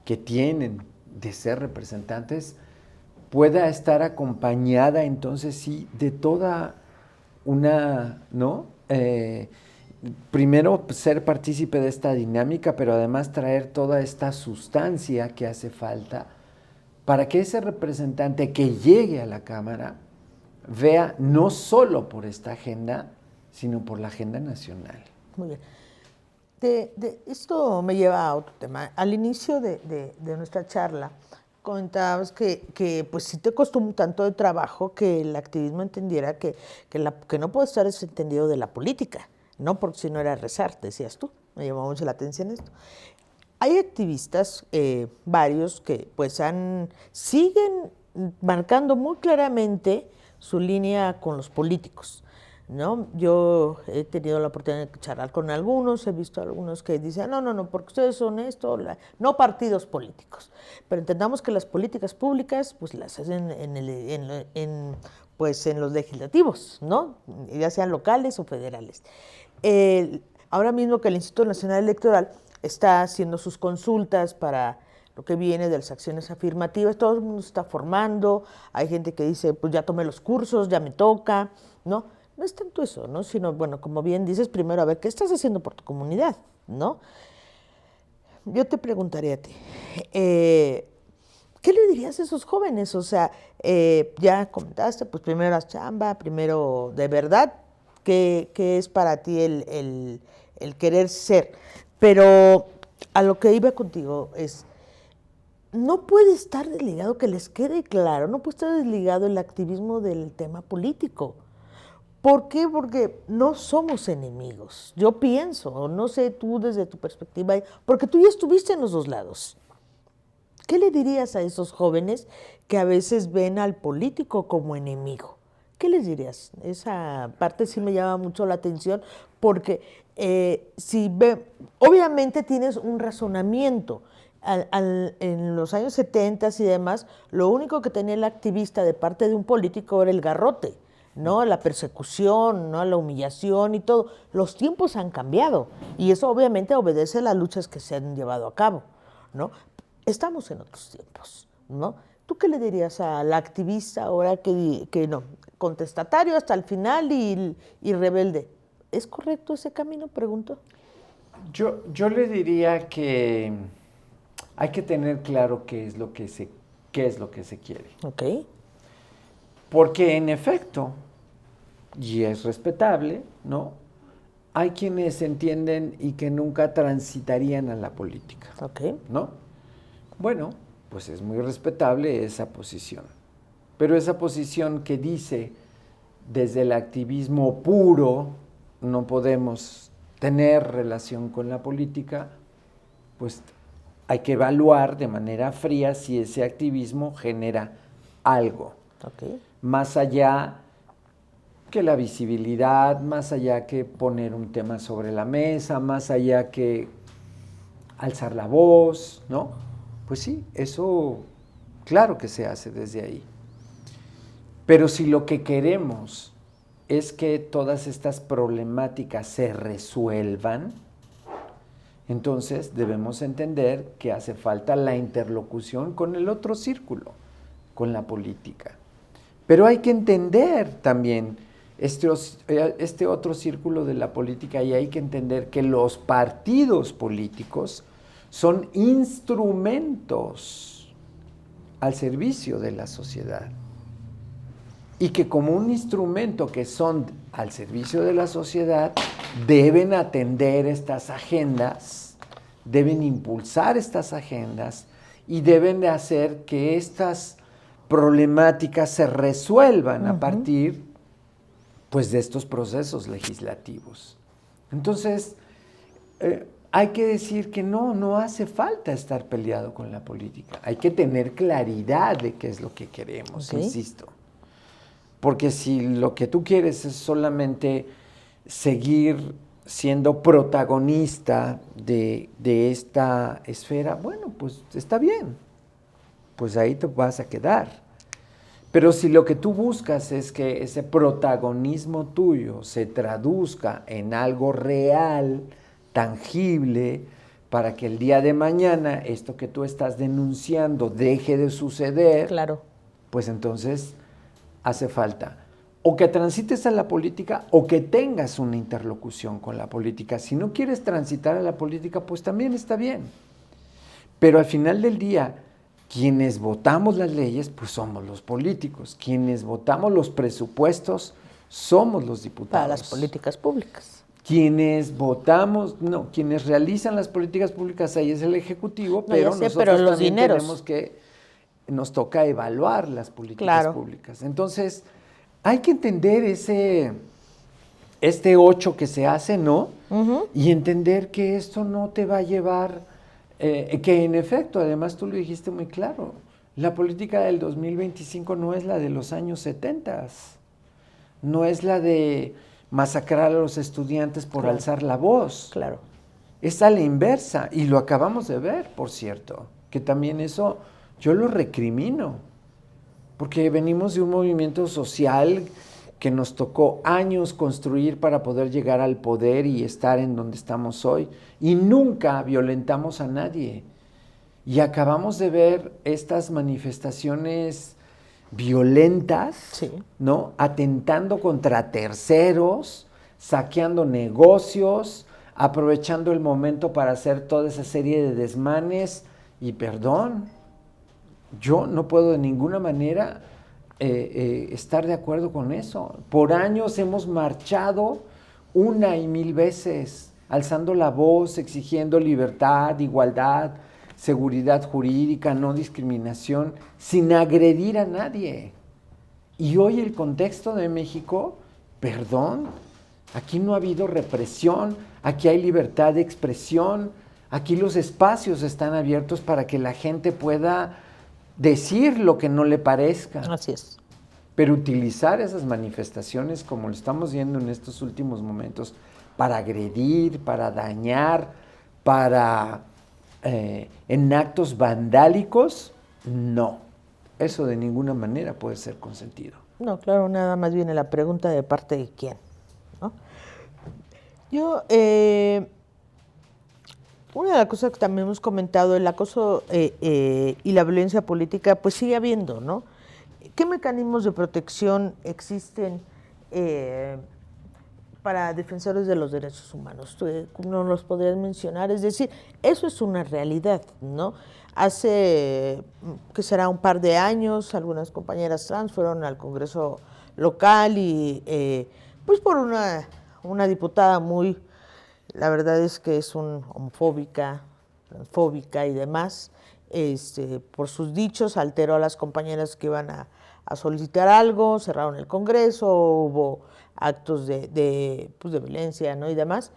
que tienen de ser representantes pueda estar acompañada, entonces sí, de toda una, ¿no? Primero ser partícipe de esta dinámica, pero además traer toda esta sustancia que hace falta para que ese representante que llegue a la Cámara vea no solo por esta agenda, sino por la agenda nacional. Muy bien. Esto me lleva a otro tema. Al inicio de nuestra charla comentabas que pues sí te costó un tanto de trabajo que el activismo entendiera que no puede estar desentendido de la política, ¿no? Porque si no era rezar, decías tú. Me llamó mucho la atención esto. Hay activistas, varios, que pues siguen marcando muy claramente su línea con los políticos, ¿no? Yo he tenido la oportunidad de charlar con algunos, he visto algunos que dicen, no, porque ustedes son esto, no partidos políticos. Pero entendamos que las políticas públicas pues las hacen en los legislativos, ¿no? Ya sean locales o federales. Ahora mismo que el Instituto Nacional Electoral está haciendo sus consultas para lo que viene de las acciones afirmativas, todo el mundo se está formando, hay gente que dice, pues ya tomé los cursos, ya me toca, ¿no? No es tanto eso, ¿no? Sino, bueno, como bien dices, primero a ver, ¿qué estás haciendo por tu comunidad, ¿no? Yo te preguntaría a ti, ¿qué le dirías a esos jóvenes? O sea, ya comentaste, pues primero haz chamba, primero de verdad, ¿qué es para ti el querer ser? Pero a lo que iba contigo es, no puede estar desligado, que les quede claro, no puede estar desligado el activismo del tema político. ¿Por qué? Porque no somos enemigos. Yo pienso, no sé tú desde tu perspectiva, porque tú ya estuviste en los dos lados. ¿Qué le dirías a esos jóvenes que a veces ven al político como enemigo? ¿Qué les dirías? Esa parte sí me llama mucho la atención porque obviamente tienes un razonamiento. En los años 70 y demás, lo único que tenía el activista de parte de un político era el garrote, ¿no? La persecución, ¿no? La humillación y todo. Los tiempos han cambiado y eso obviamente obedece a las luchas que se han llevado a cabo, ¿no? Estamos en otros tiempos, ¿no? ¿Tú qué le dirías al activista ahora que no, contestatario hasta el final y rebelde? ¿Es correcto ese camino? Pregunto. Yo le diría que hay que tener claro qué es lo que se qué es lo que se quiere. Ok. Porque en efecto, y es respetable, ¿no? Hay quienes entienden y que nunca transitarían a la política, Ok. ¿no? Bueno, pues es muy respetable esa posición. Pero esa posición que dice desde el activismo puro no podemos tener relación con la política, pues hay que evaluar de manera fría si ese activismo genera algo. Ok. Más allá que la visibilidad, más allá que poner un tema sobre la mesa, más allá que alzar la voz, ¿no? Pues sí, eso claro que se hace desde ahí. Pero si lo que queremos es que todas estas problemáticas se resuelvan, entonces debemos entender que hace falta la interlocución con el otro círculo, con la política. Pero hay que entender también este otro círculo de la política y hay que entender que los partidos políticos son instrumentos al servicio de la sociedad. Y que como un instrumento que son al servicio de la sociedad, deben atender estas agendas, deben impulsar estas agendas y deben de hacer que estas problemáticas se resuelvan a partir, pues, de estos procesos legislativos. Entonces, hay que decir que no hace falta estar peleado con la política. Hay que tener claridad de qué es lo que queremos, insisto. Porque si lo que tú quieres es solamente seguir siendo protagonista de esta esfera, bueno, pues está bien, pues ahí te vas a quedar. Pero si lo que tú buscas es que ese protagonismo tuyo se traduzca en algo real, tangible, para que el día de mañana esto que tú estás denunciando deje de suceder, claro, pues entonces hace falta o que transites a la política o que tengas una interlocución con la política. Si no quieres transitar a la política, pues también está bien. Pero al final del día, quienes votamos las leyes, pues somos los políticos. Quienes votamos los presupuestos, somos los diputados. Para las políticas públicas. Quienes votamos, no, quienes realizan las políticas públicas, ahí es el Ejecutivo, pero nosotros pero los también dineros. tenemos que, nos toca evaluar las políticas públicas. Entonces, hay que entender este 8 que se hace, ¿no? Y entender que esto no te va a llevar, que en efecto, además tú lo dijiste muy claro, la política del 2025 no es la de los años 70, no es la de masacrar a los estudiantes por alzar la voz. Claro. Es a la inversa, y lo acabamos de ver, por cierto, que también eso yo lo recrimino, porque venimos de un movimiento social que nos tocó años construir para poder llegar al poder y estar en donde estamos hoy, y nunca violentamos a nadie. Y acabamos de ver estas manifestaciones violentas, ¿no? Atentando contra terceros, saqueando negocios, aprovechando el momento para hacer toda esa serie de desmanes. Y perdón, yo no puedo de ninguna manera estar de acuerdo con eso. Por años hemos marchado 1 y 1000 veces, alzando la voz, exigiendo libertad, igualdad, seguridad jurídica, no discriminación, sin agredir a nadie. Y hoy el contexto de México, perdón, aquí no ha habido represión, aquí hay libertad de expresión, aquí los espacios están abiertos para que la gente pueda decir lo que no le parezca. Así es. Pero utilizar esas manifestaciones, como lo estamos viendo en estos últimos momentos, para agredir, para dañar, para en actos vandálicos, no. Eso de ninguna manera puede ser consentido. No, claro, nada más viene la pregunta de parte de quién, ¿no? Yo, una de las cosas que también hemos comentado, el acoso y la violencia política, pues sigue habiendo, ¿no? ¿Qué mecanismos de protección existen para defensores de los derechos humanos? ¿No los podrías mencionar? Es decir, eso es una realidad, ¿no? Hace, que será un par de años, algunas compañeras trans fueron al Congreso local y pues por una diputada muy, la verdad es que es homofóbica, transfóbica y demás, por sus dichos alteró a las compañeras que iban a solicitar algo, cerraron el Congreso, hubo actos pues de violencia, ¿no? Y demás,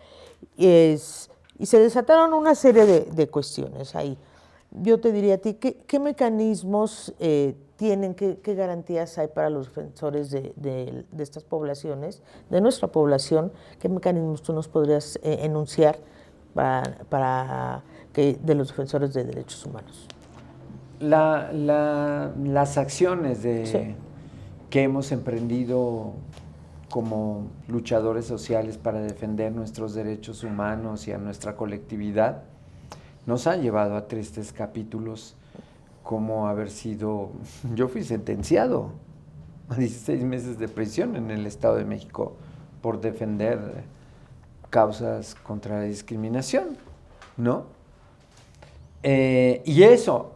y se desataron una serie de cuestiones ahí. Yo te diría a ti, ¿qué mecanismos tienen, qué garantías hay para los defensores de estas poblaciones, de nuestra población? ¿Qué mecanismos tú nos podrías enunciar de los defensores de derechos humanos? Las acciones Sí. que hemos emprendido como luchadores sociales para defender nuestros derechos humanos y a nuestra colectividad nos han llevado a tristes capítulos como haber sido, yo fui sentenciado a 16 meses de prisión en el Estado de México por defender causas contra la discriminación, ¿no? Y eso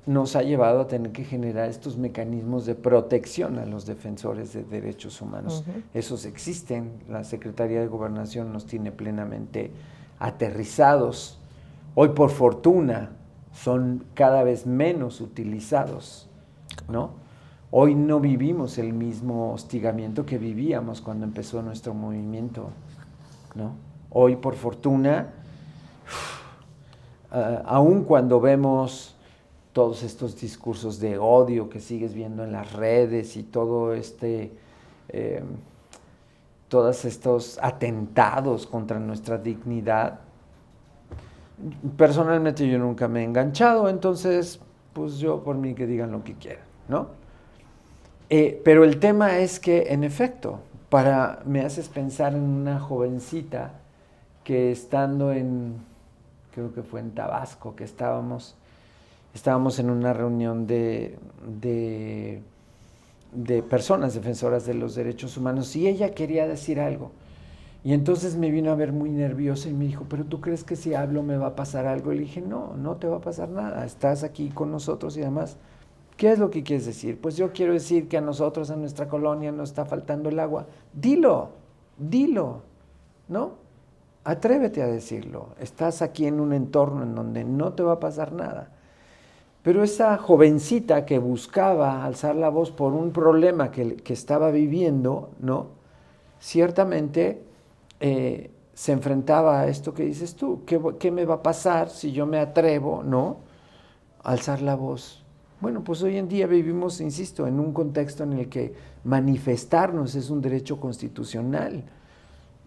nos ha llevado a tener que generar estos mecanismos de protección a los defensores de derechos humanos. Esos existen, la Secretaría de Gobernación nos tiene plenamente aterrizados. Hoy, por fortuna, son cada vez menos utilizados, ¿no? Hoy no vivimos el mismo hostigamiento que vivíamos cuando empezó nuestro movimiento, ¿no? Hoy, por fortuna, aun cuando vemos todos estos discursos de odio que sigues viendo en las redes y todo todos estos atentados contra nuestra dignidad, personalmente yo nunca me he enganchado, entonces pues yo por mí que digan lo que quieran, ¿no? Pero el tema es que, en efecto, me haces pensar en una jovencita que estando creo que fue en Tabasco, que estábamos en una reunión de personas defensoras de los derechos humanos y ella quería decir algo. Y entonces me vino a ver muy nerviosa y me dijo, ¿pero tú crees que si hablo me va a pasar algo? Y le dije, no, no te va a pasar nada, estás aquí con nosotros y demás. ¿Qué es lo que quieres decir? Pues yo quiero decir que a nosotros, a nuestra colonia, nos está faltando el agua. Dilo, ¿no? Atrévete a decirlo. Estás aquí en un entorno en donde no te va a pasar nada. Pero esa jovencita que buscaba alzar la voz por un problema que estaba viviendo, ¿no? Ciertamente se enfrentaba a esto que dices tú. ¿Qué me va a pasar si yo me atrevo, ¿no? a alzar la voz? Bueno, pues hoy en día vivimos, insisto, en un contexto en el que manifestarnos es un derecho constitucional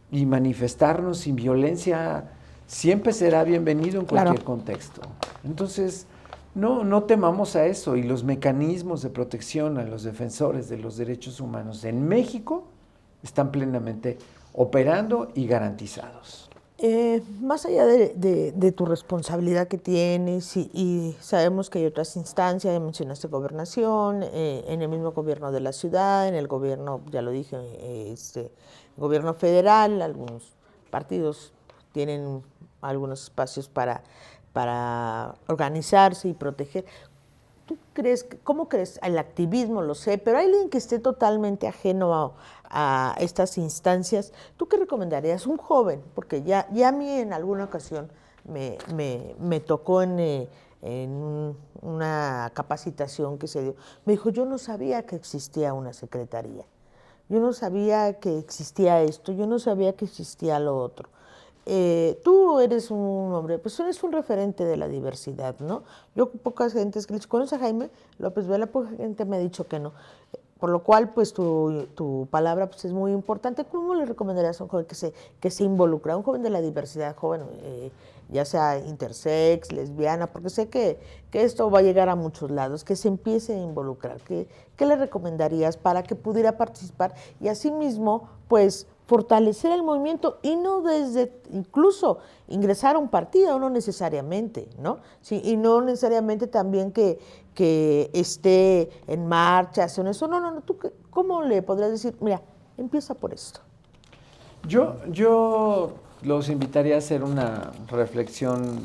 y manifestarnos sin violencia siempre será bienvenido en cualquier contexto. Entonces, no temamos a eso, y los mecanismos de protección a los defensores de los derechos humanos en México están plenamente operando y garantizados. Más allá de tu responsabilidad que tienes, y sabemos que hay otras instancias, ya mencionaste gobernación, en el mismo gobierno de la ciudad, en el gobierno, ya lo dije, gobierno federal, algunos partidos tienen algunos espacios para organizarse y proteger. ¿Tú crees, cómo crees? El activismo, lo sé, pero hay alguien que esté totalmente ajeno a estas instancias. ¿Tú qué recomendarías? Un joven, porque ya a mí en alguna ocasión me tocó en una capacitación que se dio. Me dijo, yo no sabía que existía una secretaría. Yo no sabía que existía esto, yo no sabía que existía lo otro. Tú eres un hombre, pues eres un referente de la diversidad, ¿no? Yo, pocas gentes que les conoce a Jaime López Vela, poca gente me ha dicho que no. Por lo cual, pues tu palabra pues, es muy importante. ¿Cómo le recomendarías a un joven que se involucra? Un joven de la diversidad, joven, ya sea intersex, lesbiana, porque sé que esto va a llegar a muchos lados, que se empiece a involucrar. ¿Qué le recomendarías para que pudiera participar y asimismo, pues, fortalecer el movimiento y no desde, incluso ingresar a un partido, no necesariamente, ¿no? Sí, y no necesariamente también que esté en marcha, en eso. No, ¿tú cómo le podrías decir? Mira, empieza por esto. Yo los invitaría a hacer una reflexión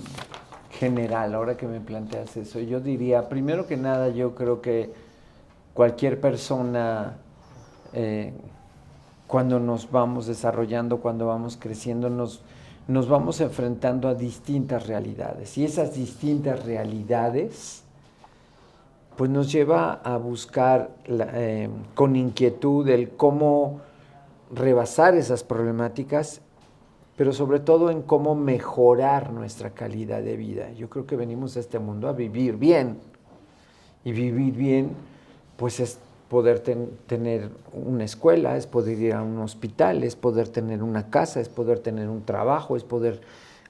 general, ahora que me planteas eso. Yo diría, primero que nada, yo creo que cualquier persona, eh, cuando nos vamos desarrollando, cuando vamos creciendo, nos vamos enfrentando a distintas realidades. Y esas distintas realidades, pues nos lleva a buscar con inquietud el cómo rebasar esas problemáticas, pero sobre todo en cómo mejorar nuestra calidad de vida. Yo creo que venimos a este mundo a vivir bien, y vivir bien pues es poder tener una escuela, es poder ir a un hospital, es poder tener una casa, es poder tener un trabajo, es poder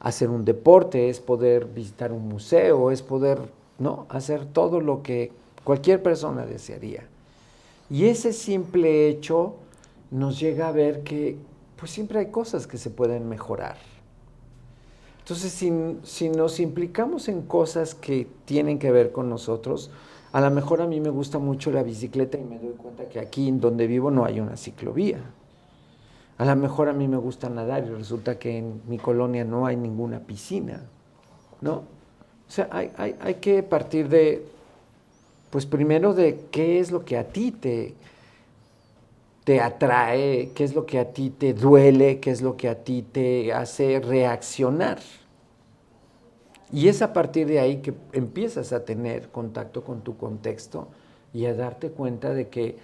hacer un deporte, es poder visitar un museo, es poder, ¿no?, hacer todo lo que cualquier persona desearía. Y ese simple hecho nos llega a ver que pues siempre hay cosas que se pueden mejorar. Entonces, si nos implicamos en cosas que tienen que ver con nosotros, a lo mejor a mí me gusta mucho la bicicleta y me doy cuenta que aquí en donde vivo no hay una ciclovía. A lo mejor a mí me gusta nadar y resulta que en mi colonia no hay ninguna piscina, ¿no? O sea, hay que partir de, pues primero de qué es lo que a ti te atrae, qué es lo que a ti te duele, qué es lo que a ti te hace reaccionar. Y es a partir de ahí que empiezas a tener contacto con tu contexto y a darte cuenta de que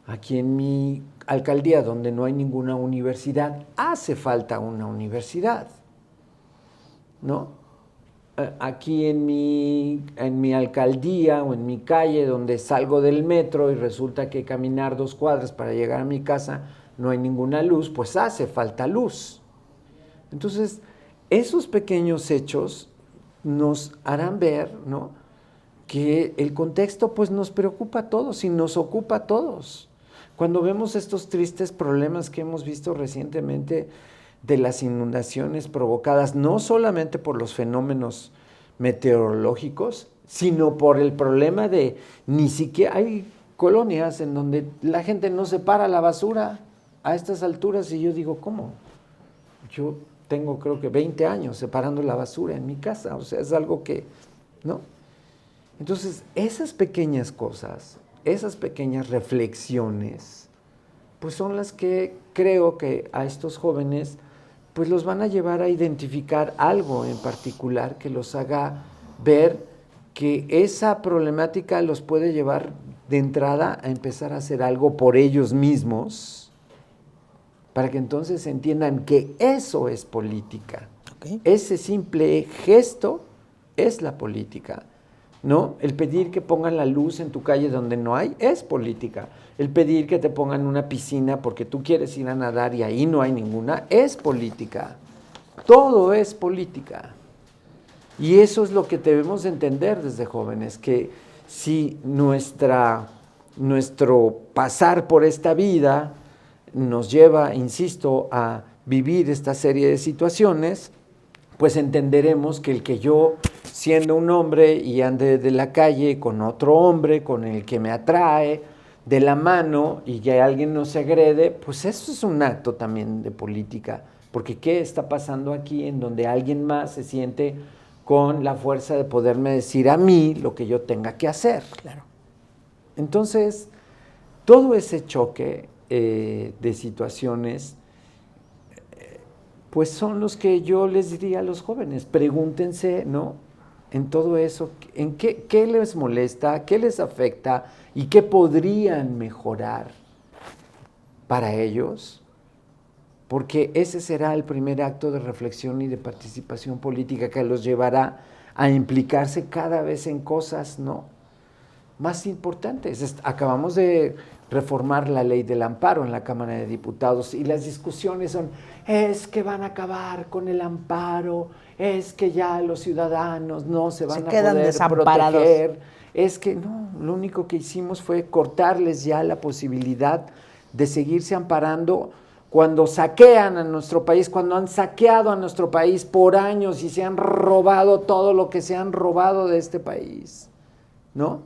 aquí en mi alcaldía, donde no hay ninguna universidad, hace falta una universidad, ¿no? Aquí en mi alcaldía o en mi calle, donde salgo del metro y resulta que caminar 2 cuadras para llegar a mi casa no hay ninguna luz, pues hace falta luz. Entonces, esos pequeños hechos nos harán ver, ¿no?, que el contexto pues nos preocupa a todos y nos ocupa a todos. Cuando vemos estos tristes problemas que hemos visto recientemente de las inundaciones provocadas no solamente por los fenómenos meteorológicos, sino por el problema de ni siquiera hay colonias en donde la gente no separa la basura a estas alturas, y yo digo, ¿cómo? Yo tengo creo que 20 años separando la basura en mi casa, o sea, es algo que, ¿no? Entonces, esas pequeñas cosas, esas pequeñas reflexiones, pues son las que creo que a estos jóvenes pues los van a llevar a identificar algo en particular que los haga ver que esa problemática los puede llevar de entrada a empezar a hacer algo por ellos mismos, para que entonces entiendan que eso es política. Okay. Ese simple gesto es la política, ¿no? El pedir que pongan la luz en tu calle donde no hay es política. El pedir que te pongan una piscina porque tú quieres ir a nadar y ahí no hay ninguna es política. Todo es política. Y eso es lo que debemos entender desde jóvenes, que si nuestro pasar por esta vida nos lleva, insisto, a vivir esta serie de situaciones, pues entenderemos que el que yo, siendo un hombre y ande de la calle con otro hombre con el que me atrae de la mano y que alguien nos agrede, pues eso es un acto también de política, porque ¿qué está pasando aquí en donde alguien más se siente con la fuerza de poderme decir a mí lo que yo tenga que hacer? Claro. Entonces, todo ese choque de situaciones, pues son los que yo les diría a los jóvenes, pregúntense, ¿no?, en todo eso, en qué les molesta, qué les afecta y qué podrían mejorar para ellos, porque ese será el primer acto de reflexión y de participación política que los llevará a implicarse cada vez en cosas, ¿no?, más importantes. Acabamos de reformar la ley del amparo en la Cámara de Diputados y las discusiones son, es que van a acabar con el amparo, es que ya los ciudadanos no se van a poder proteger, es que no, lo único que hicimos fue cortarles ya la posibilidad de seguirse amparando cuando saquean a nuestro país, cuando han saqueado a nuestro país por años y se han robado todo lo que se han robado de este país, ¿no?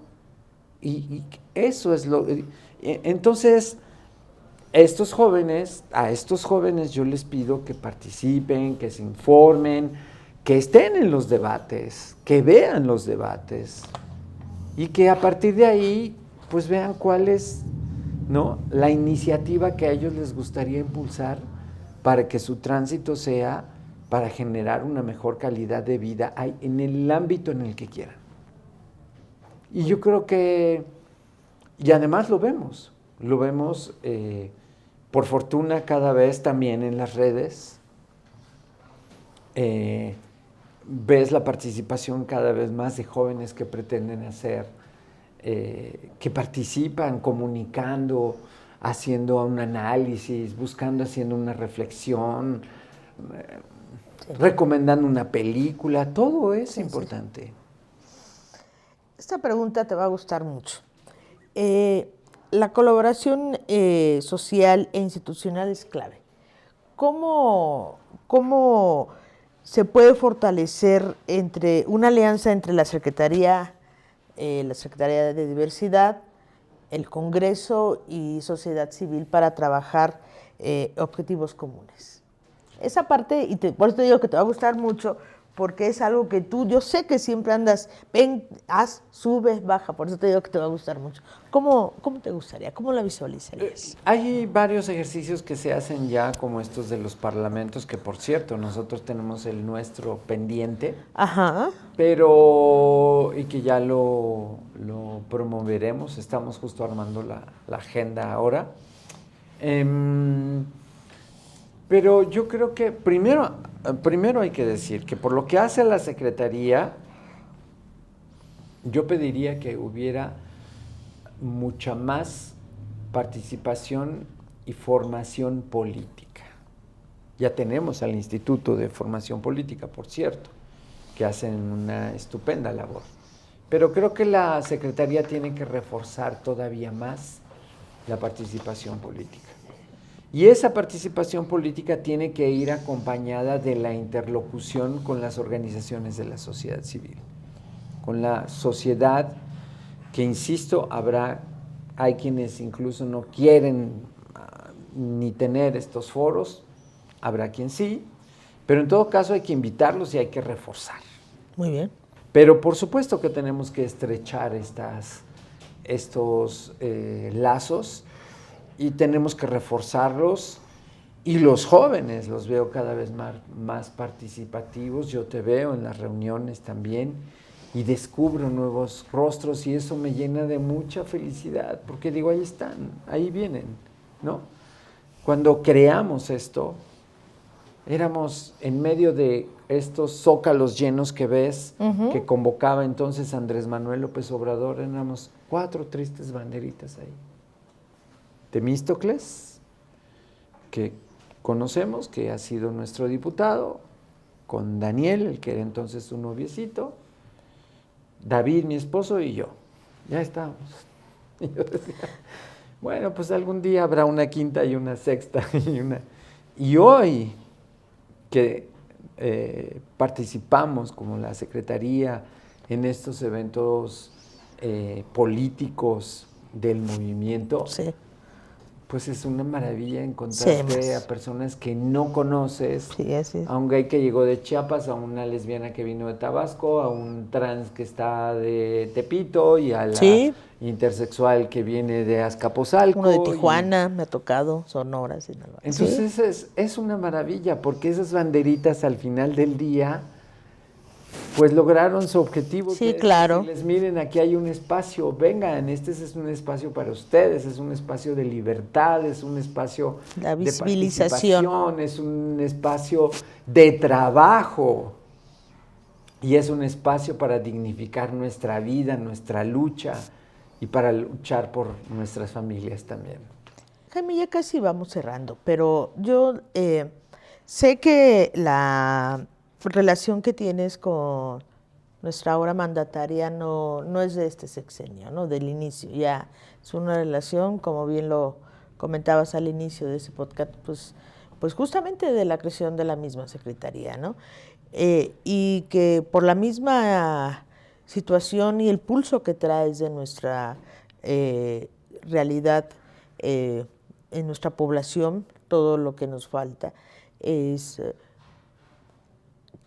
Y eso es lo... Entonces, a estos jóvenes yo les pido que participen, que se informen, que estén en los debates, que vean los debates y que a partir de ahí pues vean cuál es, ¿no?, la iniciativa que a ellos les gustaría impulsar para que su tránsito sea para generar una mejor calidad de vida en el ámbito en el que quieran. Y yo creo que, y además lo vemos por fortuna cada vez también en las redes, ves la participación cada vez más de jóvenes que pretenden hacer, que participan comunicando, haciendo un análisis, haciendo una reflexión, recomendando una película, todo es importante. Esta pregunta te va a gustar mucho. La colaboración social e institucional es clave. ¿Cómo se puede fortalecer una alianza entre la Secretaría de Diversidad, el Congreso y sociedad civil para trabajar objetivos comunes? Esa parte, por eso te digo que te va a gustar mucho, porque es algo que yo sé que siempre andas, ven, haz, sube, baja, por eso te digo que te va a gustar mucho. ¿Cómo te gustaría? ¿Cómo la visualizarías? Hay varios ejercicios que se hacen ya, como estos de los parlamentos, que por cierto, nosotros tenemos el nuestro pendiente, pero, y que ya lo promoveremos, estamos justo armando la agenda ahora. Pero yo creo que primero hay que decir que por lo que hace la Secretaría, yo pediría que hubiera mucha más participación y formación política. Ya tenemos al Instituto de Formación Política, por cierto, que hacen una estupenda labor. Pero creo que la Secretaría tiene que reforzar todavía más la participación política. Y esa participación política tiene que ir acompañada de la interlocución con las organizaciones de la sociedad civil, con la sociedad que, insisto, hay quienes incluso no quieren ni tener estos foros, habrá quien sí, pero en todo caso hay que invitarlos y hay que reforzar. Muy bien. Pero por supuesto que tenemos que estrechar estos lazos y tenemos que reforzarlos, y los jóvenes los veo cada vez más participativos. Yo te veo en las reuniones también y descubro nuevos rostros y eso me llena de mucha felicidad, porque digo, ahí están, ahí vienen, ¿no? Cuando creamos esto, éramos en medio de estos zócalos llenos que ves, que convocaba entonces Andrés Manuel López Obrador, éramos 4 tristes banderitas ahí. Temístocles, que conocemos, que ha sido nuestro diputado, con Daniel, el que era entonces su noviecito, David, mi esposo, y yo. Ya estábamos. Y yo decía, bueno, pues algún día habrá una quinta y una sexta. Y hoy que participamos como la Secretaría en estos eventos políticos del movimiento, sí, pues es una maravilla encontrarte a personas que no conoces, a un gay que llegó de Chiapas, a una lesbiana que vino de Tabasco, a un trans que está de Tepito y a la intersexual que viene de Azcapotzalco. Uno de Tijuana, me ha tocado, Sonora, Sinaloa. Entonces es una maravilla, porque esas banderitas al final del día pues lograron su objetivo. Sí, claro. Les miren, aquí hay un espacio, vengan, este es un espacio para ustedes, es un espacio de libertad, es un espacio de participación, es un espacio de trabajo y es un espacio para dignificar nuestra vida, nuestra lucha y para luchar por nuestras familias también. Jaime, ya casi vamos cerrando, pero yo sé que la relación que tienes con nuestra ahora mandataria no es de este sexenio, ¿no? Del inicio, ya es una relación, como bien lo comentabas al inicio de ese podcast, pues justamente de la creación de la misma secretaría, ¿no? Y que por la misma situación y el pulso que traes de nuestra realidad en nuestra población, todo lo que nos falta es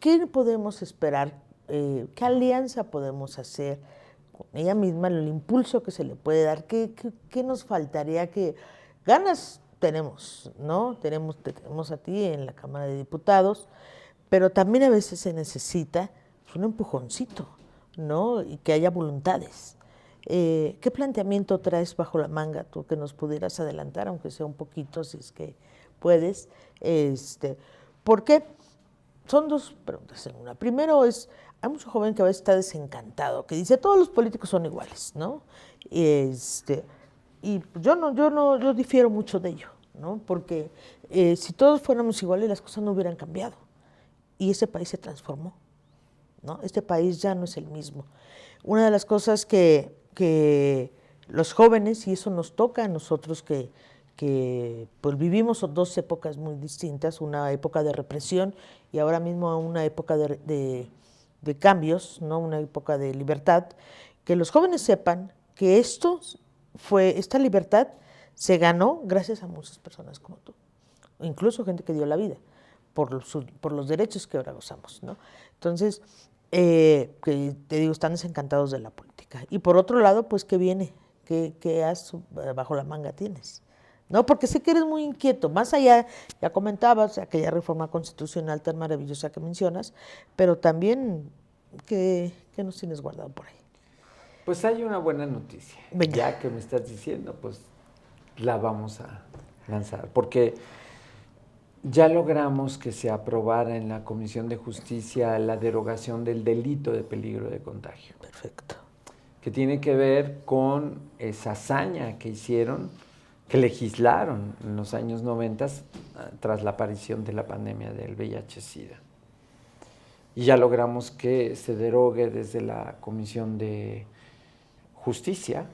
¿qué podemos esperar? ¿Qué alianza podemos hacer con ella misma? El impulso que se le puede dar, ¿qué nos faltaría? ¿Qué ganas tenemos, ¿no? Tenemos a ti en la Cámara de Diputados, pero también a veces se necesita un empujoncito, ¿no? Y que haya voluntades. ¿Qué planteamiento traes bajo la manga tú que nos pudieras adelantar, aunque sea un poquito, si es que puedes? ¿Por qué? Son dos preguntas en una. Primero hay mucho joven que a veces está desencantado, que dice todos los políticos son iguales, ¿no? Y yo difiero mucho de ello, ¿no? Porque si todos fuéramos iguales las cosas no hubieran cambiado y ese país se transformó, ¿no? Este país ya no es el mismo. Una de las cosas que los jóvenes, y eso nos toca a nosotros que pues vivimos dos épocas muy distintas, una época de represión y ahora mismo una época de cambios, ¿no? Una época de libertad, que los jóvenes sepan que esta libertad se ganó gracias a muchas personas como tú, incluso gente que dio la vida por los derechos que ahora gozamos, ¿no? Entonces, que te digo, están desencantados de la política. Y por otro lado, pues, ¿qué viene? ¿Qué has bajo la manga tienes? ¿No? Porque sé que eres muy inquieto. Más allá, ya comentabas, aquella reforma constitucional tan maravillosa que mencionas, pero también, ¿qué nos tienes guardado por ahí? Pues hay una buena noticia. Venga. Ya que me estás diciendo, pues la vamos a lanzar. Porque ya logramos que se aprobara en la Comisión de Justicia la derogación del delito de peligro de contagio. Perfecto. Que tiene que ver con esa hazaña que hicieron, que legislaron en los años 90 tras la aparición de la pandemia del VIH-Sida. Y ya logramos que se derogue desde la Comisión de Justicia.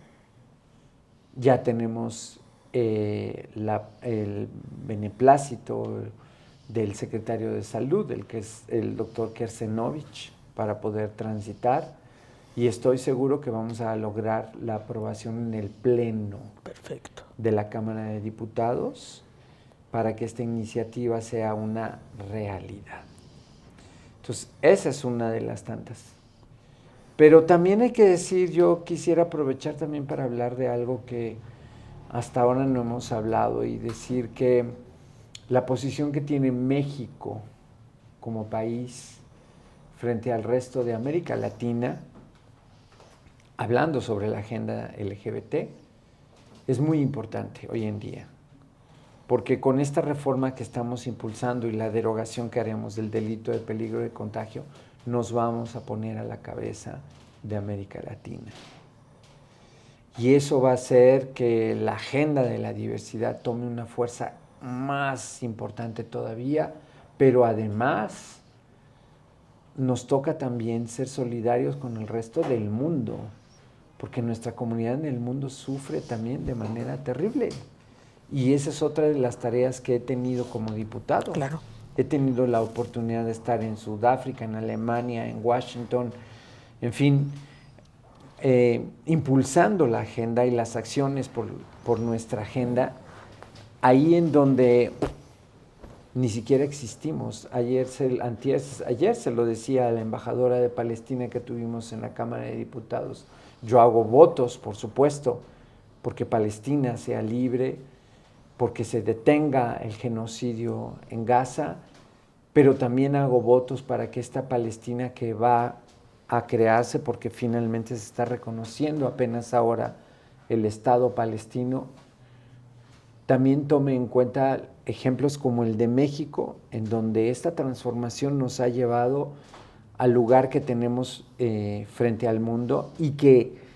Ya tenemos el beneplácito del secretario de Salud, el que es el doctor Kersenovich, para poder transitar. Y estoy seguro que vamos a lograr la aprobación en el Pleno Perfecto. de la Cámara de Diputados para que esta iniciativa sea una realidad. Entonces, esa es una de las tantas. Pero también hay que decir, yo quisiera aprovechar también para hablar de algo que hasta ahora no hemos hablado y decir que la posición que tiene México como país frente al resto de América Latina, hablando sobre la agenda LGBT, es muy importante hoy en día. Porque con esta reforma que estamos impulsando y la derogación que haremos del delito de peligro de contagio, nos vamos a poner a la cabeza de América Latina. Y eso va a hacer que la agenda de la diversidad tome una fuerza más importante todavía, pero además nos toca también ser solidarios con el resto del mundo, porque nuestra comunidad en el mundo sufre también de manera terrible. Y esa es otra de las tareas que he tenido como diputado. Claro. He tenido la oportunidad de estar en Sudáfrica, en Alemania, en Washington, en fin, impulsando la agenda y las acciones por nuestra agenda, ahí en donde ni siquiera existimos. Ayer se lo decía a la embajadora de Palestina que tuvimos en la Cámara de Diputados. Yo hago votos, por supuesto, porque Palestina sea libre, porque se detenga el genocidio en Gaza, pero también hago votos para que esta Palestina que va a crearse, porque finalmente se está reconociendo apenas ahora el Estado palestino, también tome en cuenta ejemplos como el de México, en donde esta transformación nos ha llevado al lugar que tenemos frente al mundo y que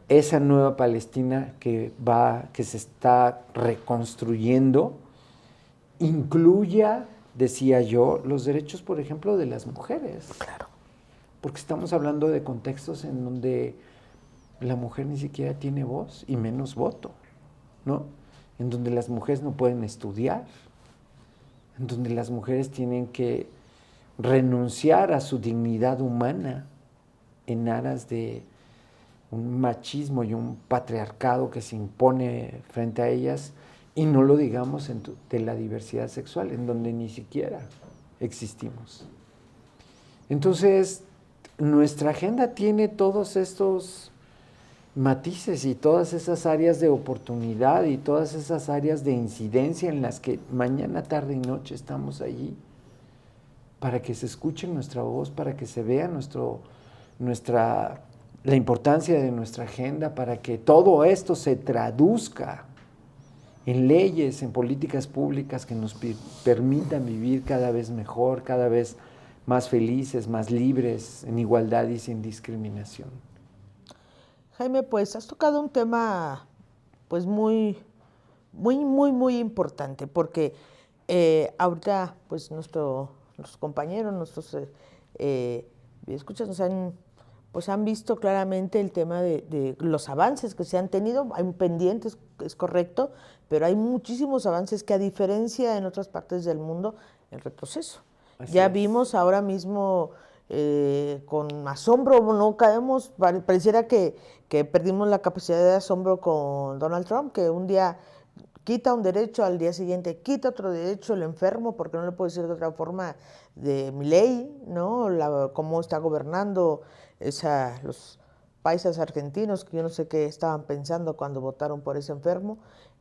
esa nueva Palestina que se está reconstruyendo incluya, decía yo, los derechos, por ejemplo, de las mujeres. Claro. Porque estamos hablando de contextos en donde la mujer ni siquiera tiene voz y menos voto, ¿no? En donde las mujeres no pueden estudiar, en donde las mujeres tienen que renunciar a su dignidad humana en aras de un machismo y un patriarcado que se impone frente a ellas Y no lo digamos de la diversidad sexual, en donde ni siquiera existimos. Entonces, nuestra agenda tiene todos estos matices y todas esas áreas de oportunidad y todas esas áreas de incidencia en las que mañana, tarde y noche estamos allí para que se escuche nuestra voz, para que se vea la importancia de nuestra agenda, para que todo esto se traduzca en leyes, en políticas públicas que nos permitan vivir cada vez mejor, cada vez más felices, más libres, en igualdad y sin discriminación. Jaime, pues has tocado un tema pues muy importante, porque ahorita pues nuestros compañeros, nuestros escuchas pues han visto claramente el tema de los avances que se han tenido. Hay pendientes, es correcto, pero hay muchísimos avances que, a diferencia en otras partes del mundo, el retroceso. Ya vimos ahora mismo con asombro, no caemos, pareciera que perdimos la capacidad de asombro con Donald Trump, que un día quita un derecho, al día siguiente quita otro derecho, el enfermo, porque no le puede decir de otra forma, de Milei, ¿no? Cómo está gobernando los paisas argentinos, que yo no sé qué estaban pensando cuando votaron por ese enfermo.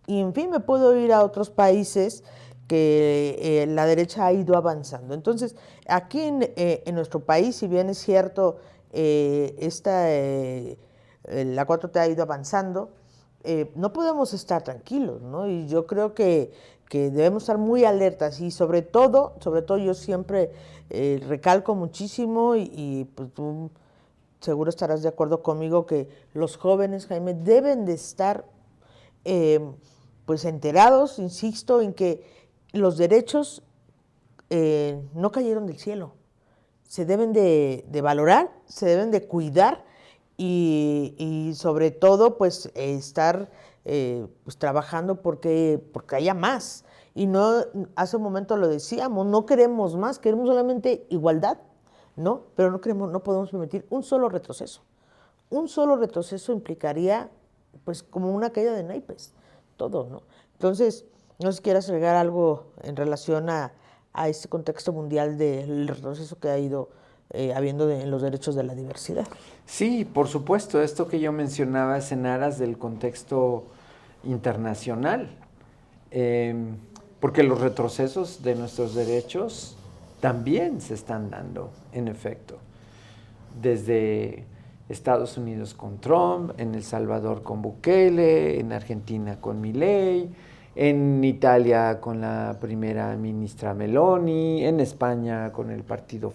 Y en fin, me puedo ir a otros países que la derecha ha ido avanzando. Entonces, aquí en nuestro país, si bien es cierto, la 4T ha ido avanzando, no podemos estar tranquilos, ¿no? Y yo creo que debemos estar muy alertas, y sobre todo yo siempre recalco muchísimo, y pues tú seguro estarás de acuerdo conmigo, que los jóvenes, Jaime, deben de estar pues enterados, insisto, en que los derechos no cayeron del cielo. Se deben de valorar, se deben de cuidar, y sobre todo pues estar pues trabajando porque haya más. Y no, hace un momento lo decíamos, no queremos más, queremos solamente igualdad, ¿no? Pero no podemos permitir un solo retroceso. Un solo retroceso implicaría pues como una caída de naipes, todo, ¿no? Entonces, no sé si quieras agregar algo en relación a este contexto mundial del retroceso que ha ido habiendo en los derechos de la diversidad. Sí, por supuesto, esto que yo mencionaba es en aras del contexto internacional, porque los retrocesos de nuestros derechos también se están dando, en efecto, desde Estados Unidos con Trump, en El Salvador con Bukele, en Argentina con Milei, en Italia con la primera ministra Meloni, en España con el partido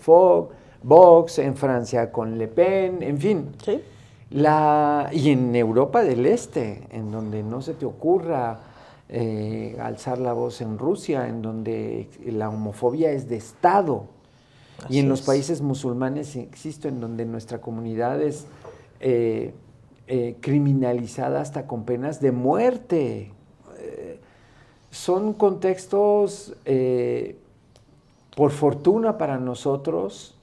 Vox, en Francia con Le Pen, en fin. Sí. Y en Europa del Este, en donde no se te ocurra alzar la voz, en Rusia, en donde la homofobia es de Estado. Y en los países musulmanes, insisto, en donde nuestra comunidad es criminalizada hasta con penas de muerte. Son contextos, por fortuna para nosotros,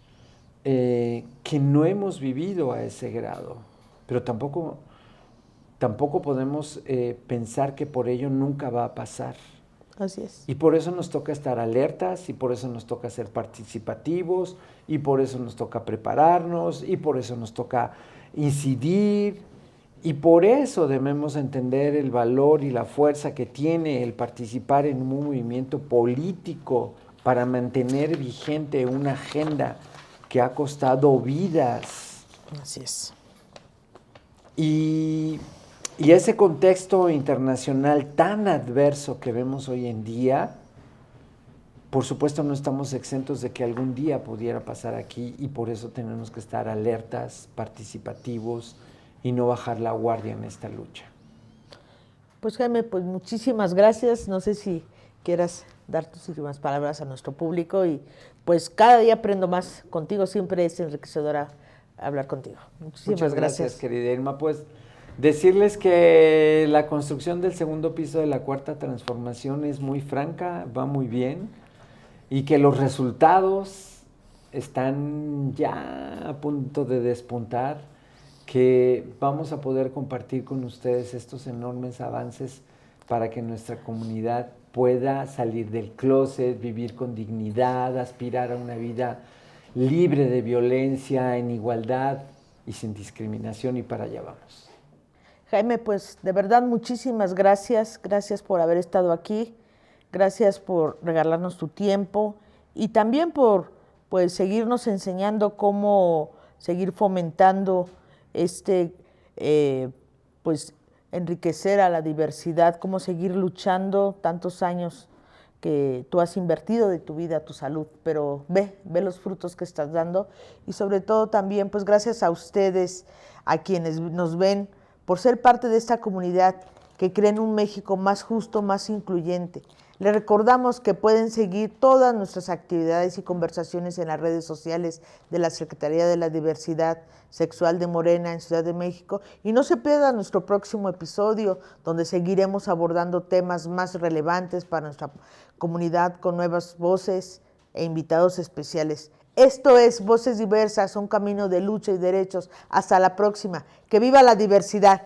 que no hemos vivido a ese grado, pero tampoco podemos pensar que por ello nunca va a pasar. Así es. Y por eso nos toca estar alertas, y por eso nos toca ser participativos, y por eso nos toca prepararnos, y por eso nos toca incidir, y por eso debemos entender el valor y la fuerza que tiene el participar en un movimiento político para mantener vigente una agenda que ha costado vidas. Así es. Y ese contexto internacional tan adverso que vemos hoy en día, por supuesto no estamos exentos de que algún día pudiera pasar aquí, y por eso tenemos que estar alertas, participativos y no bajar la guardia en esta lucha. Pues Jaime, pues muchísimas gracias. No sé si quieras dar tus últimas palabras a nuestro público, y pues cada día aprendo más contigo, siempre es enriquecedora hablar contigo. Muchas gracias, querida Irma. Pues decirles que la construcción del segundo piso de la Cuarta Transformación es muy franca, va muy bien, y que los resultados están ya a punto de despuntar, que vamos a poder compartir con ustedes estos enormes avances para que nuestra comunidad pueda salir del closet, vivir con dignidad, aspirar a una vida libre de violencia, en igualdad y sin discriminación, y para allá vamos. Jaime, pues de verdad muchísimas gracias, gracias por haber estado aquí, gracias por regalarnos tu tiempo y también por pues seguirnos enseñando cómo seguir fomentando pues enriquecer a la diversidad, cómo seguir luchando tantos años que tú has invertido de tu vida, tu salud, pero ve los frutos que estás dando y sobre todo también pues gracias a ustedes, a quienes nos ven, por ser parte de esta comunidad que cree en un México más justo, más incluyente. Les recordamos que pueden seguir todas nuestras actividades y conversaciones en las redes sociales de la Secretaría de la Diversidad Sexual de Morena en Ciudad de México y no se pierdan nuestro próximo episodio donde seguiremos abordando temas más relevantes para nuestra comunidad con nuevas voces e invitados especiales. Esto es Voces Diversas, un camino de lucha y derechos. Hasta la próxima. ¡Que viva la diversidad!